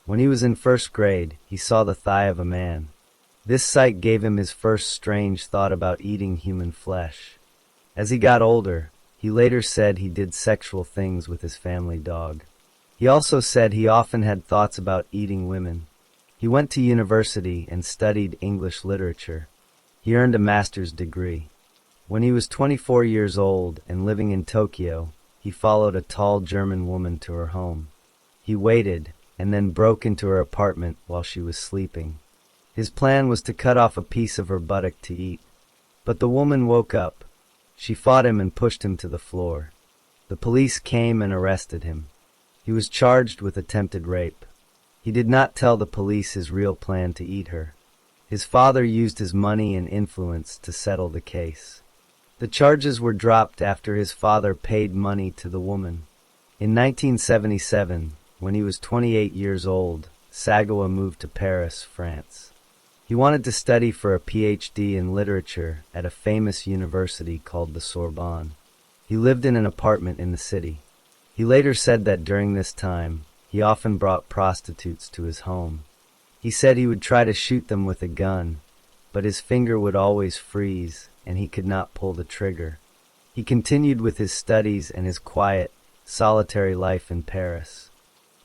When he was in first grade, he saw the thigh of a man. This sight gave him his first strange thought about eating human flesh. As he got older, he later said he did sexual things with his family dog. He also said he often had thoughts about eating women. He went to university and studied English literature. He earned a master's degree. When he was 24 years old and living in Tokyo, he followed a tall German woman to her home. He waited and then broke into her apartment while she was sleeping. His plan was to cut off a piece of her buttock to eat. But the woman woke up. She fought him and pushed him to the floor. The police came and arrested him. He was charged with attempted rape. He did not tell the police his real plan to eat her. His father used his money and influence to settle the case. The charges were dropped after his father paid money to the woman. In 1977, when he was 28 years old, Sagawa moved to Paris, France. He wanted to study for a PhD in literature at a famous university called the Sorbonne. He lived in an apartment in the city. He later said that during this time, he often brought prostitutes to his home. He said he would try to shoot them with a gun, but his finger would always freeze and he could not pull the trigger. He continued with his studies and his quiet, solitary life in Paris.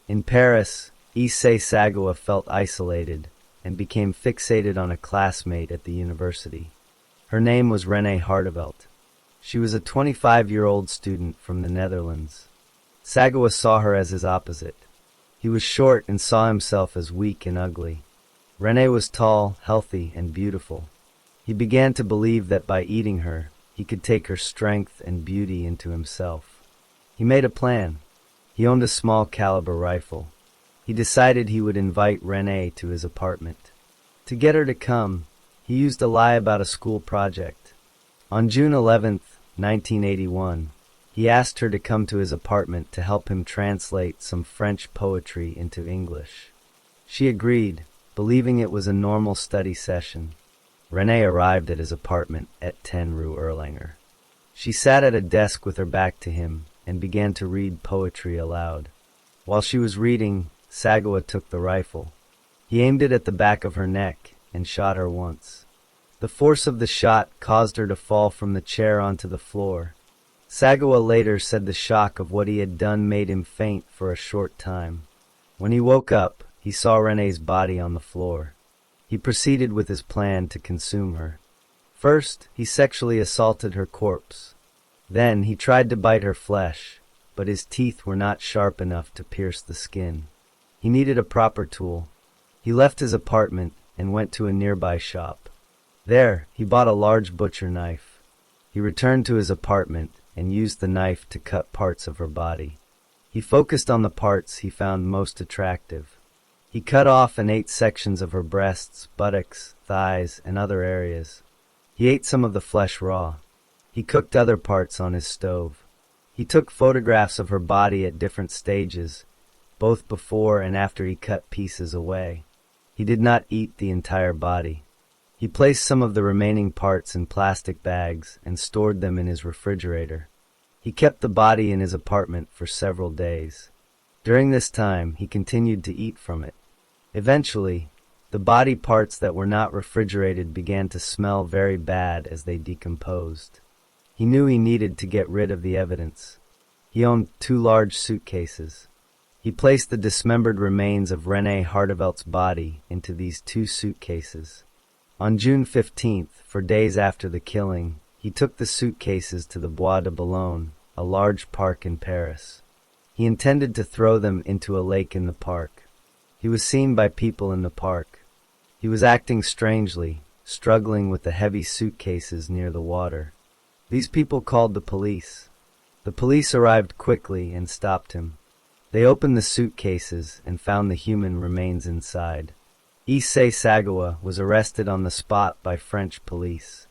In Paris, Issei Sagawa felt isolated and became fixated on a classmate at the university. Her name was Renée Hartevelt. She was a 25-year-old student from the Netherlands. Sagawa saw her as his opposite. He was short and saw himself as weak and ugly. Renée was tall, healthy, and beautiful. He began to believe that by eating her, he could take her strength and beauty into himself. He made a plan. He owned a small caliber rifle. He decided he would invite Renée to his apartment. To get her to come, he used a lie about a school project. On June 11, 1981, he asked her to come to his apartment to help him translate some French poetry into English. She agreed, believing it was a normal study session. Renée arrived at his apartment at 10 Rue Erlanger. She sat at a desk with her back to him and began to read poetry aloud. While she was reading, Sagawa took the rifle. He aimed it at the back of her neck and shot her once. The force of the shot caused her to fall from the chair onto the floor. Sagawa later said the shock of what he had done made him faint for a short time. When he woke up, he saw Renée's body on the floor. He proceeded with his plan to consume her. First, he sexually assaulted her corpse. Then, he tried to bite her flesh, but his teeth were not sharp enough to pierce the skin. He needed a proper tool. He left his apartment and went to a nearby shop. There, he bought a large butcher knife. He returned to his apartment and used the knife to cut parts of her body. He focused on the parts he found most attractive. He cut off and ate sections of her breasts, buttocks, thighs, and other areas. He ate some of the flesh raw. He cooked other parts on his stove. He took photographs of her body at different stages, both before and after he cut pieces away. He did not eat the entire body. He placed some of the remaining parts in plastic bags and stored them in his refrigerator. He kept the body in his apartment for several days. During this time, he continued to eat from it. Eventually, the body parts that were not refrigerated began to smell very bad as they decomposed. He knew he needed to get rid of the evidence. He owned 2 large suitcases. He placed the dismembered remains of René Hardevelt's body into these 2 suitcases. On June 15th, for days after the killing, he took the suitcases to the Bois de Boulogne, a large park in Paris. He intended to throw them into a lake in the park. He was seen by people in the park. He was acting strangely, struggling with the heavy suitcases near the water. These people called the police. The police arrived quickly and stopped him. They opened the suitcases and found the human remains inside. Issei Sagawa was arrested on the spot by French police.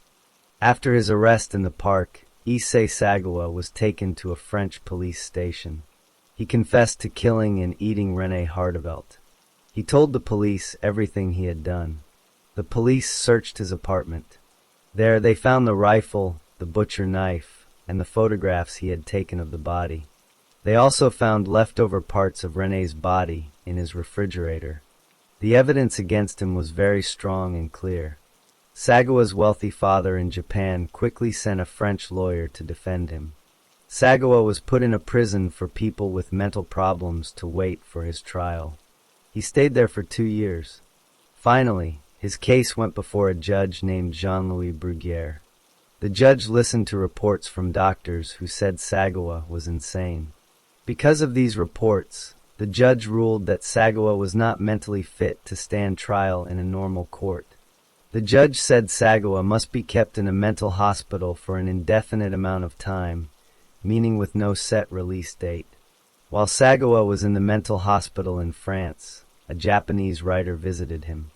After his arrest in the park, Issei Sagawa was taken to a French police station. He confessed to killing and eating René Hardevelt. He told the police everything he had done. The police searched his apartment. There they found the rifle, the butcher knife, and the photographs he had taken of the body. They also found leftover parts of René's body in his refrigerator. The evidence against him was very strong and clear. Sagawa's wealthy father in Japan quickly sent a French lawyer to defend him. Sagawa was put in a prison for people with mental problems to wait for his trial. He stayed there for 2 years. Finally, his case went before a judge named Jean-Louis Bruguière. The judge listened to reports from doctors who said Sagawa was insane. Because of these reports, the judge ruled that Sagawa was not mentally fit to stand trial in a normal court. The judge said Sagawa must be kept in a mental hospital for an indefinite amount of time, meaning with no set release date. While Sagawa was in the mental hospital in France, a Japanese writer visited him.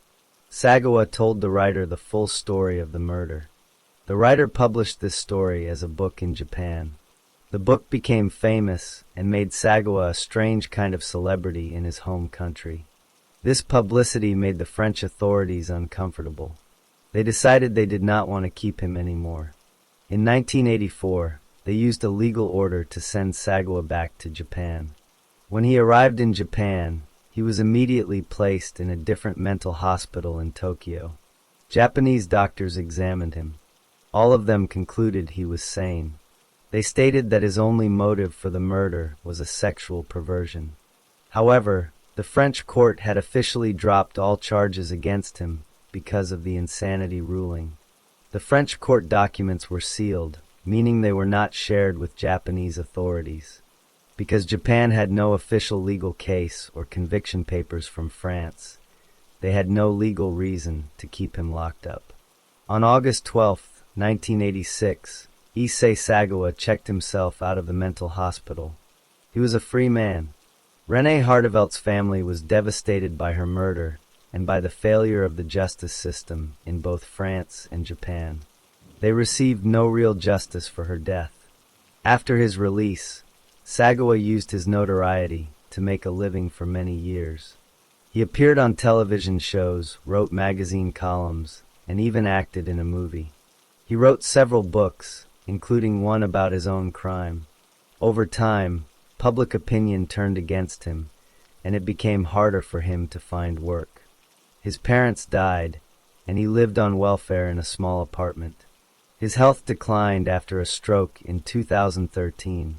Sagawa told the writer the full story of the murder. The writer published this story as a book in Japan. The book became famous and made Sagawa a strange kind of celebrity in his home country. This publicity made the French authorities uncomfortable. They decided they did not want to keep him anymore. In 1984, they used a legal order to send Sagawa back to Japan. When he arrived in Japan, he was immediately placed in a different mental hospital in Tokyo. Japanese doctors examined him. All of them concluded he was sane. They stated that his only motive for the murder was a sexual perversion. However, the French court had officially dropped all charges against him because of the insanity ruling. The French court documents were sealed, meaning they were not shared with Japanese authorities. Because Japan had no official legal case or conviction papers from France, they had no legal reason to keep him locked up. On August 12, 1986, Issei Sagawa checked himself out of the mental hospital. He was a free man. René Hardevelt's family was devastated by her murder and by the failure of the justice system in both France and Japan. They received no real justice for her death. After his release, Sagawa used his notoriety to make a living for many years. He appeared on television shows, wrote magazine columns, and even acted in a movie. He wrote several books, including one about his own crime. Over time, public opinion turned against him, and it became harder for him to find work. His parents died, and he lived on welfare in a small apartment. His health declined after a stroke in 2013.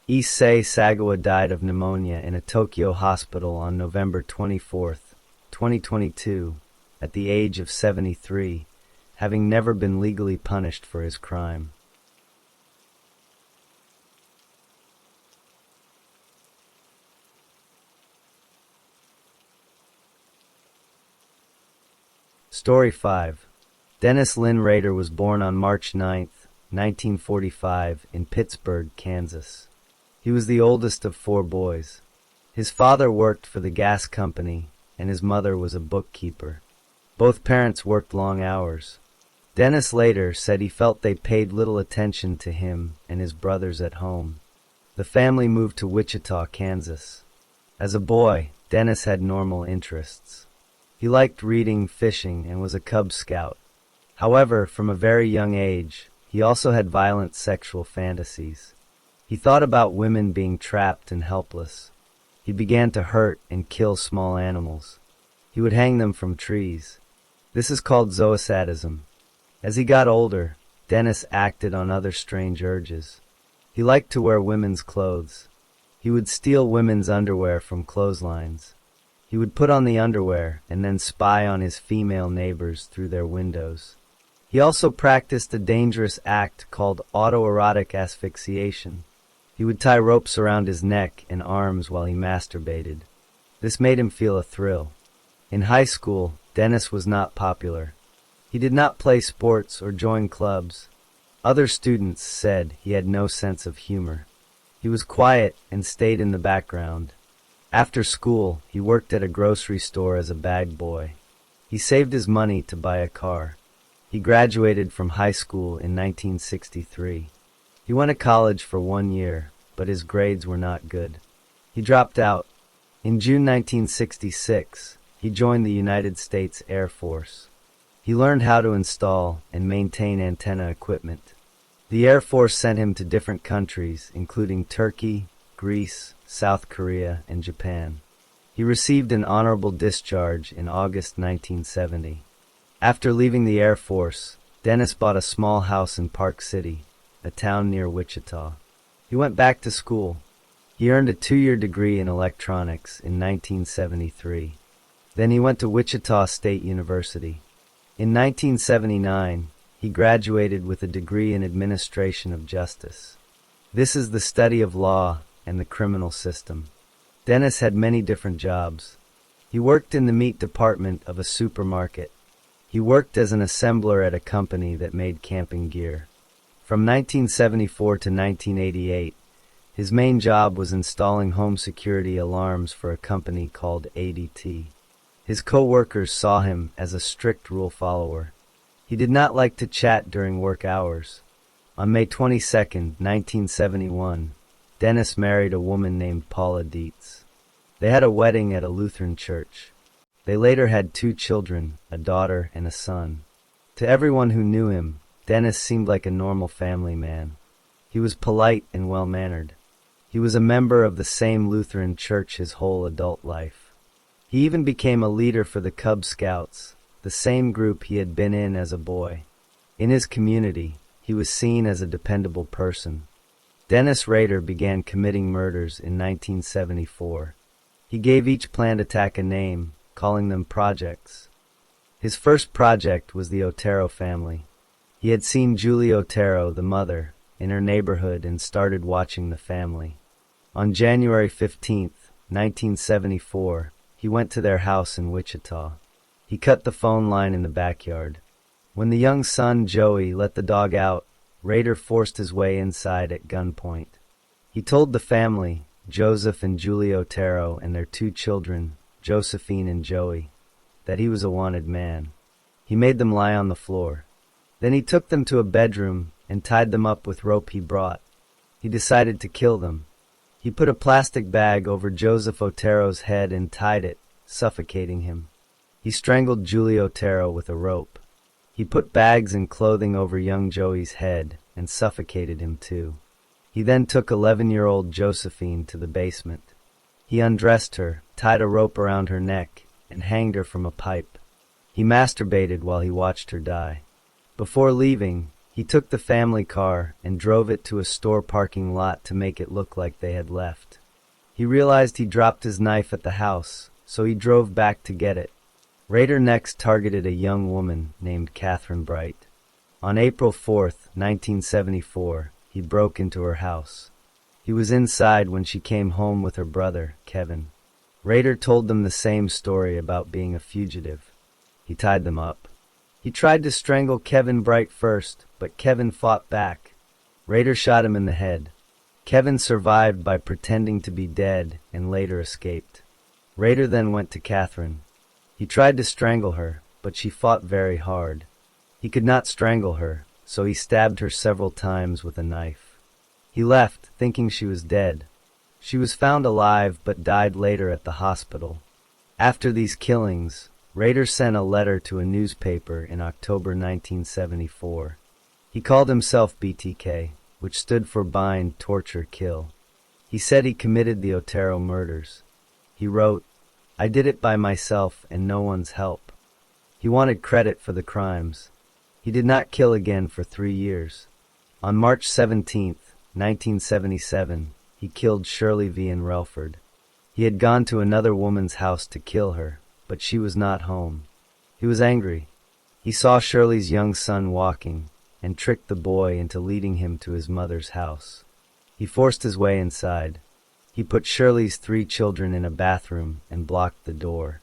Issei Sagawa died of pneumonia in a Tokyo hospital on November 24, 2022, at the age of 73, having never been legally punished for his crime. Story 5. Dennis Lynn Rader was born on March 9, 1945, in Pittsburgh, Kansas. He was the oldest of 4 boys. His father worked for the gas company, and his mother was a bookkeeper. Both parents worked long hours. Dennis later said he felt they paid little attention to him and his brothers at home. The family moved to Wichita, Kansas. As a boy, Dennis had normal interests. He liked reading, fishing, and was a Cub Scout. However, from a very young age, he also had violent sexual fantasies. He thought about women being trapped and helpless. He began to hurt and kill small animals. He would hang them from trees. This is called zoosadism. As he got older, Dennis acted on other strange urges. He liked to wear women's clothes. He would steal women's underwear from clotheslines. He would put on the underwear and then spy on his female neighbors through their windows. He also practiced a dangerous act called autoerotic asphyxiation. He would tie ropes around his neck and arms while he masturbated. This made him feel a thrill. In high school, Dennis was not popular. He did not play sports or join clubs. Other students said he had no sense of humor. He was quiet and stayed in the background. After school, he worked at a grocery store as a bag boy. He saved his money to buy a car. He graduated from high school in 1963. He went to college for 1 year, but his grades were not good. He dropped out. In June 1966, he joined the United States Air Force. He learned how to install and maintain antenna equipment. The Air Force sent him to different countries, including Turkey, Greece, South Korea, and Japan. He received an honorable discharge in August 1970. After leaving the Air Force, Dennis bought a small house in Park City, a town near Wichita. He went back to school. He earned a 2-year degree in electronics in 1973. Then he went to Wichita State University. In 1979, he graduated with a degree in administration of justice. This is the study of law and the criminal system. Dennis had many different jobs. He worked in the meat department of a supermarket. He worked as an assembler at a company that made camping gear. From 1974 to 1988, his main job was installing home security alarms for a company called ADT. His co-workers saw him as a strict rule follower. He did not like to chat during work hours. On May 22, 1971, Dennis married a woman named Paula Dietz. They had a wedding at a Lutheran church. They later had 2 children, a daughter and a son. To everyone who knew him, Dennis seemed like a normal family man. He was polite and well-mannered. He was a member of the same Lutheran church his whole adult life. He even became a leader for the Cub Scouts, the same group he had been in as a boy. In his community, he was seen as a dependable person. Dennis Rader began committing murders in 1974. He gave each planned attack a name, calling them projects. His first project was the Otero family. He had seen Julie Otero, the mother, in her neighborhood and started watching the family. On January 15, 1974, he went to their house in Wichita. He cut the phone line in the backyard. When the young son, Joey, let the dog out, Rader forced his way inside at gunpoint. He told the family, Joseph and Julie Otero and their 2 children, Josephine and Joey, that he was a wanted man. He made them lie on the floor. Then he took them to a bedroom and tied them up with rope he brought. He decided to kill them. He put a plastic bag over Joseph Otero's head and tied it, suffocating him. He strangled Julie Otero with a rope. He put bags and clothing over young Joey's head and suffocated him too. He then took 11-year-old Josephine to the basement. He undressed her, tied a rope around her neck, and hanged her from a pipe. He masturbated while he watched her die. Before leaving, he took the family car and drove it to a store parking lot to make it look like they had left. He realized he dropped his knife at the house, so he drove back to get it. Rader next targeted a young woman named Catherine Bright. On April 4, 1974, he broke into her house. He was inside when she came home with her brother, Kevin. Rader told them the same story about being a fugitive. He tied them up. He tried to strangle Kevin Bright first, but Kevin fought back. Rader shot him in the head. Kevin survived by pretending to be dead and later escaped. Rader then went to Catherine. He tried to strangle her, but she fought very hard. He could not strangle her, so he stabbed her several times with a knife. He left, thinking she was dead. She was found alive but died later at the hospital. After these killings, Rader sent a letter to a newspaper in October 1974. He called himself BTK, which stood for Bind, Torture, Kill. He said he committed the Otero murders. He wrote, "I did it by myself and no one's help." He wanted credit for the crimes. He did not kill again for 3 years. On March 17, 1977, he killed Shirley Vian Relford. He had gone to another woman's house to kill her, but she was not home. He was angry. He saw Shirley's young son walking, and tricked the boy into leading him to his mother's house. He forced his way inside. He put Shirley's 3 children in a bathroom and blocked the door.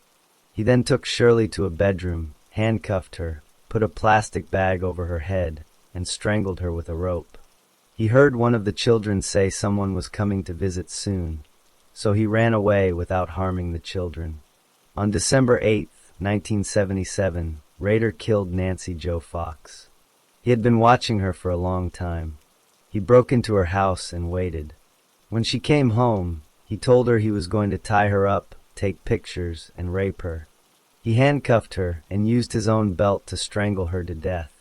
He then took Shirley to a bedroom, handcuffed her, put a plastic bag over her head, and strangled her with a rope. He heard one of the children say someone was coming to visit soon, so he ran away without harming the children. On December 8, 1977, Rader killed Nancy Jo Fox. He had been watching her for a long time. He broke into her house and waited. When she came home, he told her he was going to tie her up, take pictures, and rape her. He handcuffed her and used his own belt to strangle her to death.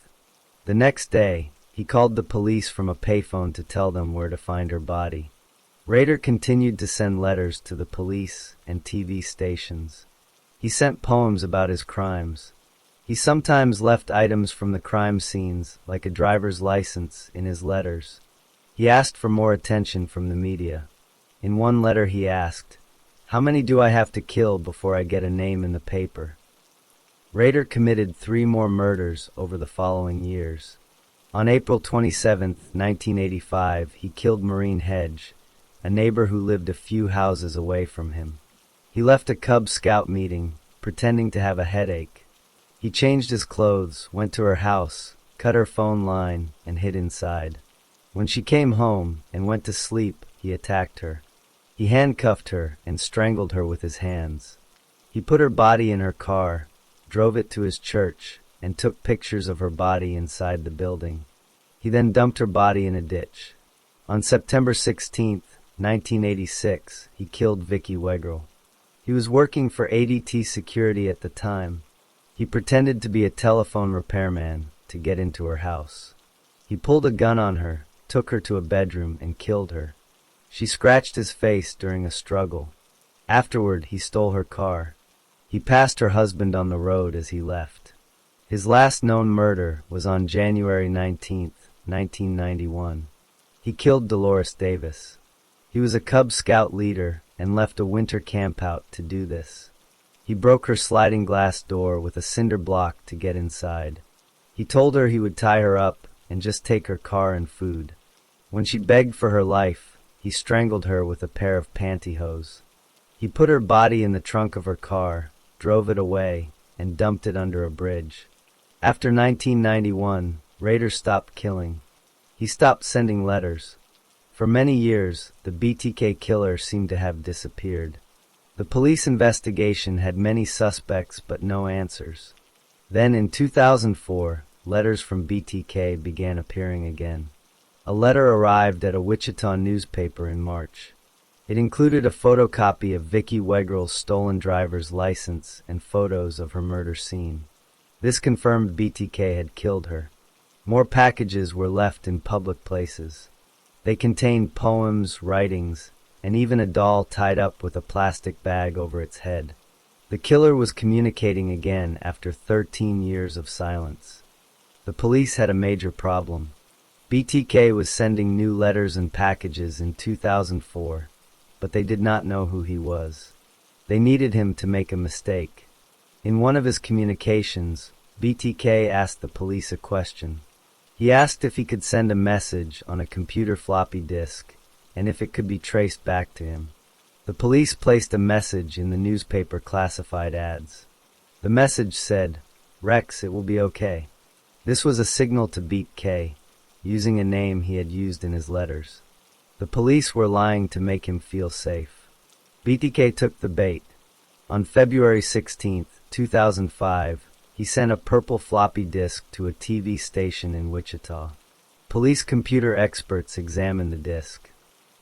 The next day, he called the police from a payphone to tell them where to find her body. Rader continued to send letters to the police and TV stations. He sent poems about his crimes. He sometimes left items from the crime scenes, like a driver's license, in his letters. He asked for more attention from the media. In one letter he asked, "How many do I have to kill before I get a name in the paper?" Rader committed 3 more murders over the following years. On April 27, 1985, he killed Maureen Hedge, a neighbor who lived a few houses away from him. He left a Cub Scout meeting, pretending to have a headache. He changed his clothes, went to her house, cut her phone line, and hid inside. When she came home and went to sleep, he attacked her. He handcuffed her and strangled her with his hands. He put her body in her car, drove it to his church, and took pictures of her body inside the building. He then dumped her body in a ditch. On September 16, 1986, he killed Vicki Wegrel. He was working for ADT Security at the time. He pretended to be a telephone repairman to get into her house. He pulled a gun on her, took her to a bedroom, and killed her. She scratched his face during a struggle. Afterward, he stole her car. He passed her husband on the road as he left. His last known murder was on January 19, 1991. He killed Dolores Davis. He was a Cub Scout leader and left a winter campout to do this. He broke her sliding glass door with a cinder block to get inside. He told her he would tie her up and just take her car and food. When she begged for her life, he strangled her with a pair of pantyhose. He put her body in the trunk of her car, drove it away, and dumped it under a bridge. After 1991, Rader stopped killing. He stopped sending letters. For many years, the BTK killer seemed to have disappeared. The police investigation had many suspects but no answers. Then in 2004, letters from BTK began appearing again. A letter arrived at a Wichita newspaper in March. It included a photocopy of Vicki Wegrel's stolen driver's license and photos of her murder scene. This confirmed BTK had killed her. More packages were left in public places. They contained poems, writings, and even a doll tied up with a plastic bag over its head. The killer was communicating again after 13 years of silence. The police had a major problem. BTK was sending new letters and packages in 2004, but they did not know who he was. They needed him to make a mistake. In one of his communications, BTK asked the police a question. He asked if he could send a message on a computer floppy disk, and if it could be traced back to him. The police placed a message in the newspaper classified ads. The message said, "Rex, it will be okay." This was a signal to beat K, using a name he had used in his letters. The police were lying to make him feel safe. BTK took the bait. On February 16, 2005, he sent a purple floppy disk to a TV station in Wichita. Police computer experts examined the disk.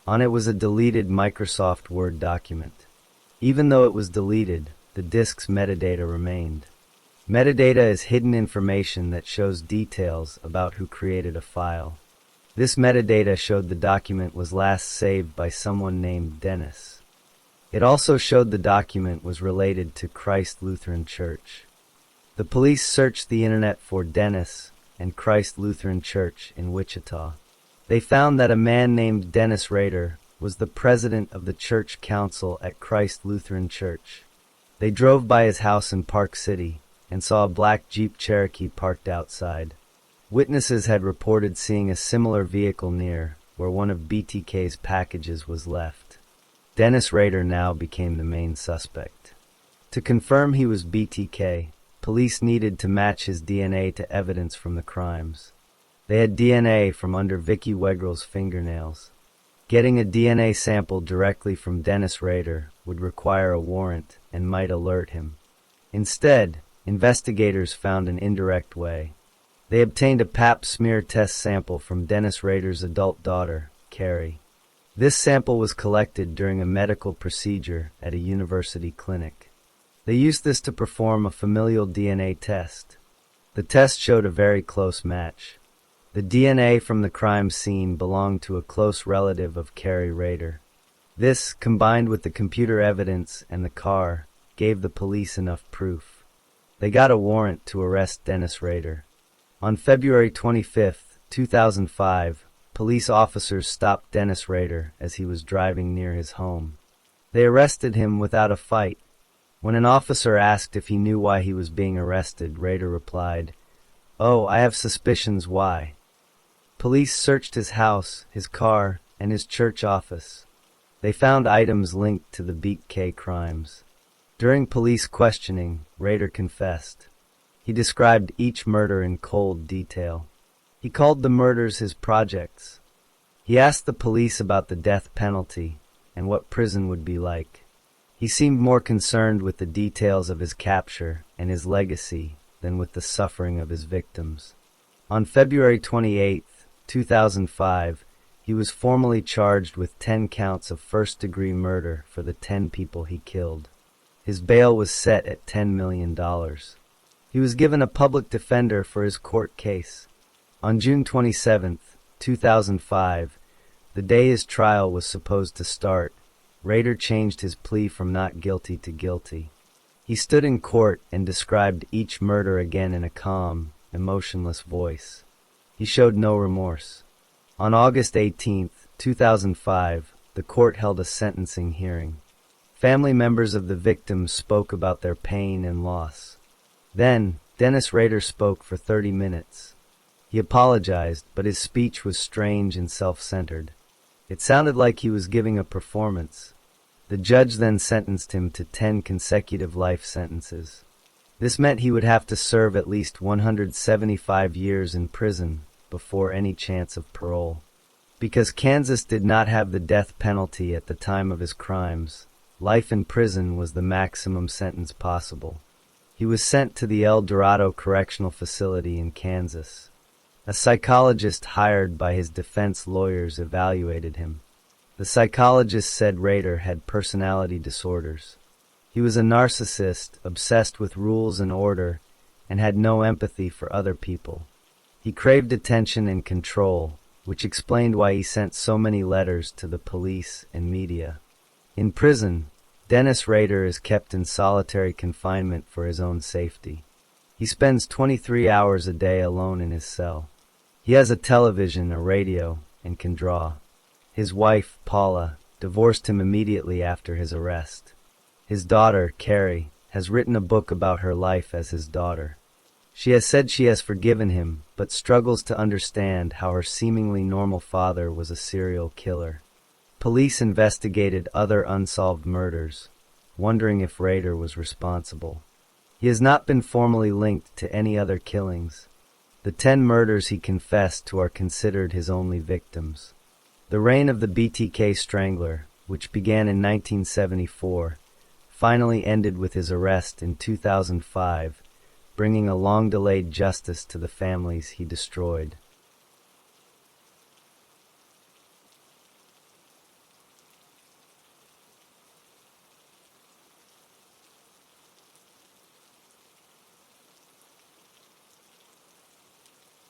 On it was a deleted Microsoft Word document. Even though it was deleted, the disk's metadata remained. Metadata is hidden information that shows details about who created a file. This metadata showed the document was last saved by someone named Dennis. It also showed the document was related to Christ Lutheran Church. The police searched the internet for Dennis and Christ Lutheran Church in Wichita. They found that a man named Dennis Rader was the president of the church council at Christ Lutheran Church. They drove by his house in Park City and saw a black Jeep Cherokee parked outside. Witnesses had reported seeing a similar vehicle near where one of BTK's packages was left. Dennis Rader now became the main suspect. To confirm he was BTK, police needed to match his DNA to evidence from the crimes. They had DNA from under Vicky Wegrel's fingernails. Getting a DNA sample directly from Dennis Rader would require a warrant and might alert him. Instead, investigators found an indirect way. They obtained a Pap smear test sample from Dennis Rader's adult daughter, Carrie. This sample was collected during a medical procedure at a university clinic. They used this to perform a familial DNA test. The test showed a very close match. The DNA from the crime scene belonged to a close relative of Carrie Rader. This, combined with the computer evidence and the car, gave the police enough proof. They got a warrant to arrest Dennis Rader. On February 25, 2005, police officers stopped Dennis Rader as he was driving near his home. They arrested him without a fight. When an officer asked if he knew why he was being arrested, Rader replied, "Oh, I have suspicions why." Police searched his house, his car, and his church office. They found items linked to the BTK crimes. During police questioning, Rader confessed. He described each murder in cold detail. He called the murders his projects. He asked the police about the death penalty and what prison would be like. He seemed more concerned with the details of his capture and his legacy than with the suffering of his victims. On February 28, 2005, he was formally charged with 10 counts of first-degree murder for the 10 people he killed. His bail was set at $10 million. He was given a public defender for his court case. On June 27, 2005, the day his trial was supposed to start, Rader changed his plea from not guilty to guilty. He stood in court and described each murder again in a calm, emotionless voice. He showed no remorse. On August 18, 2005, the court held a sentencing hearing. Family members of the victims spoke about their pain and loss. Then, Dennis Rader spoke for 30 minutes. He apologized, but his speech was strange and self-centered. It sounded like he was giving a performance. The judge then sentenced him to 10 consecutive life sentences. This meant he would have to serve at least 175 years in prison before any chance of parole. Because Kansas did not have the death penalty at the time of his crimes, life in prison was the maximum sentence possible. He was sent to the El Dorado Correctional Facility in Kansas. A psychologist hired by his defense lawyers evaluated him. The psychologist said Rader had personality disorders. He was a narcissist, obsessed with rules and order, and had no empathy for other people. He craved attention and control, which explained why he sent so many letters to the police and media. In prison, Dennis Rader is kept in solitary confinement for his own safety. He spends 23 hours a day alone in his cell. He has a television, a radio, and can draw. His wife, Paula, divorced him immediately after his arrest. His daughter, Carrie, has written a book about her life as his daughter. She has said she has forgiven him, but struggles to understand how her seemingly normal father was a serial killer. Police investigated other unsolved murders, wondering if Rader was responsible. He has not been formally linked to any other killings. The 10 murders he confessed to are considered his only victims. The reign of the BTK Strangler, which began in 1974, finally ended with his arrest in 2005, bringing a long-delayed justice to the families he destroyed.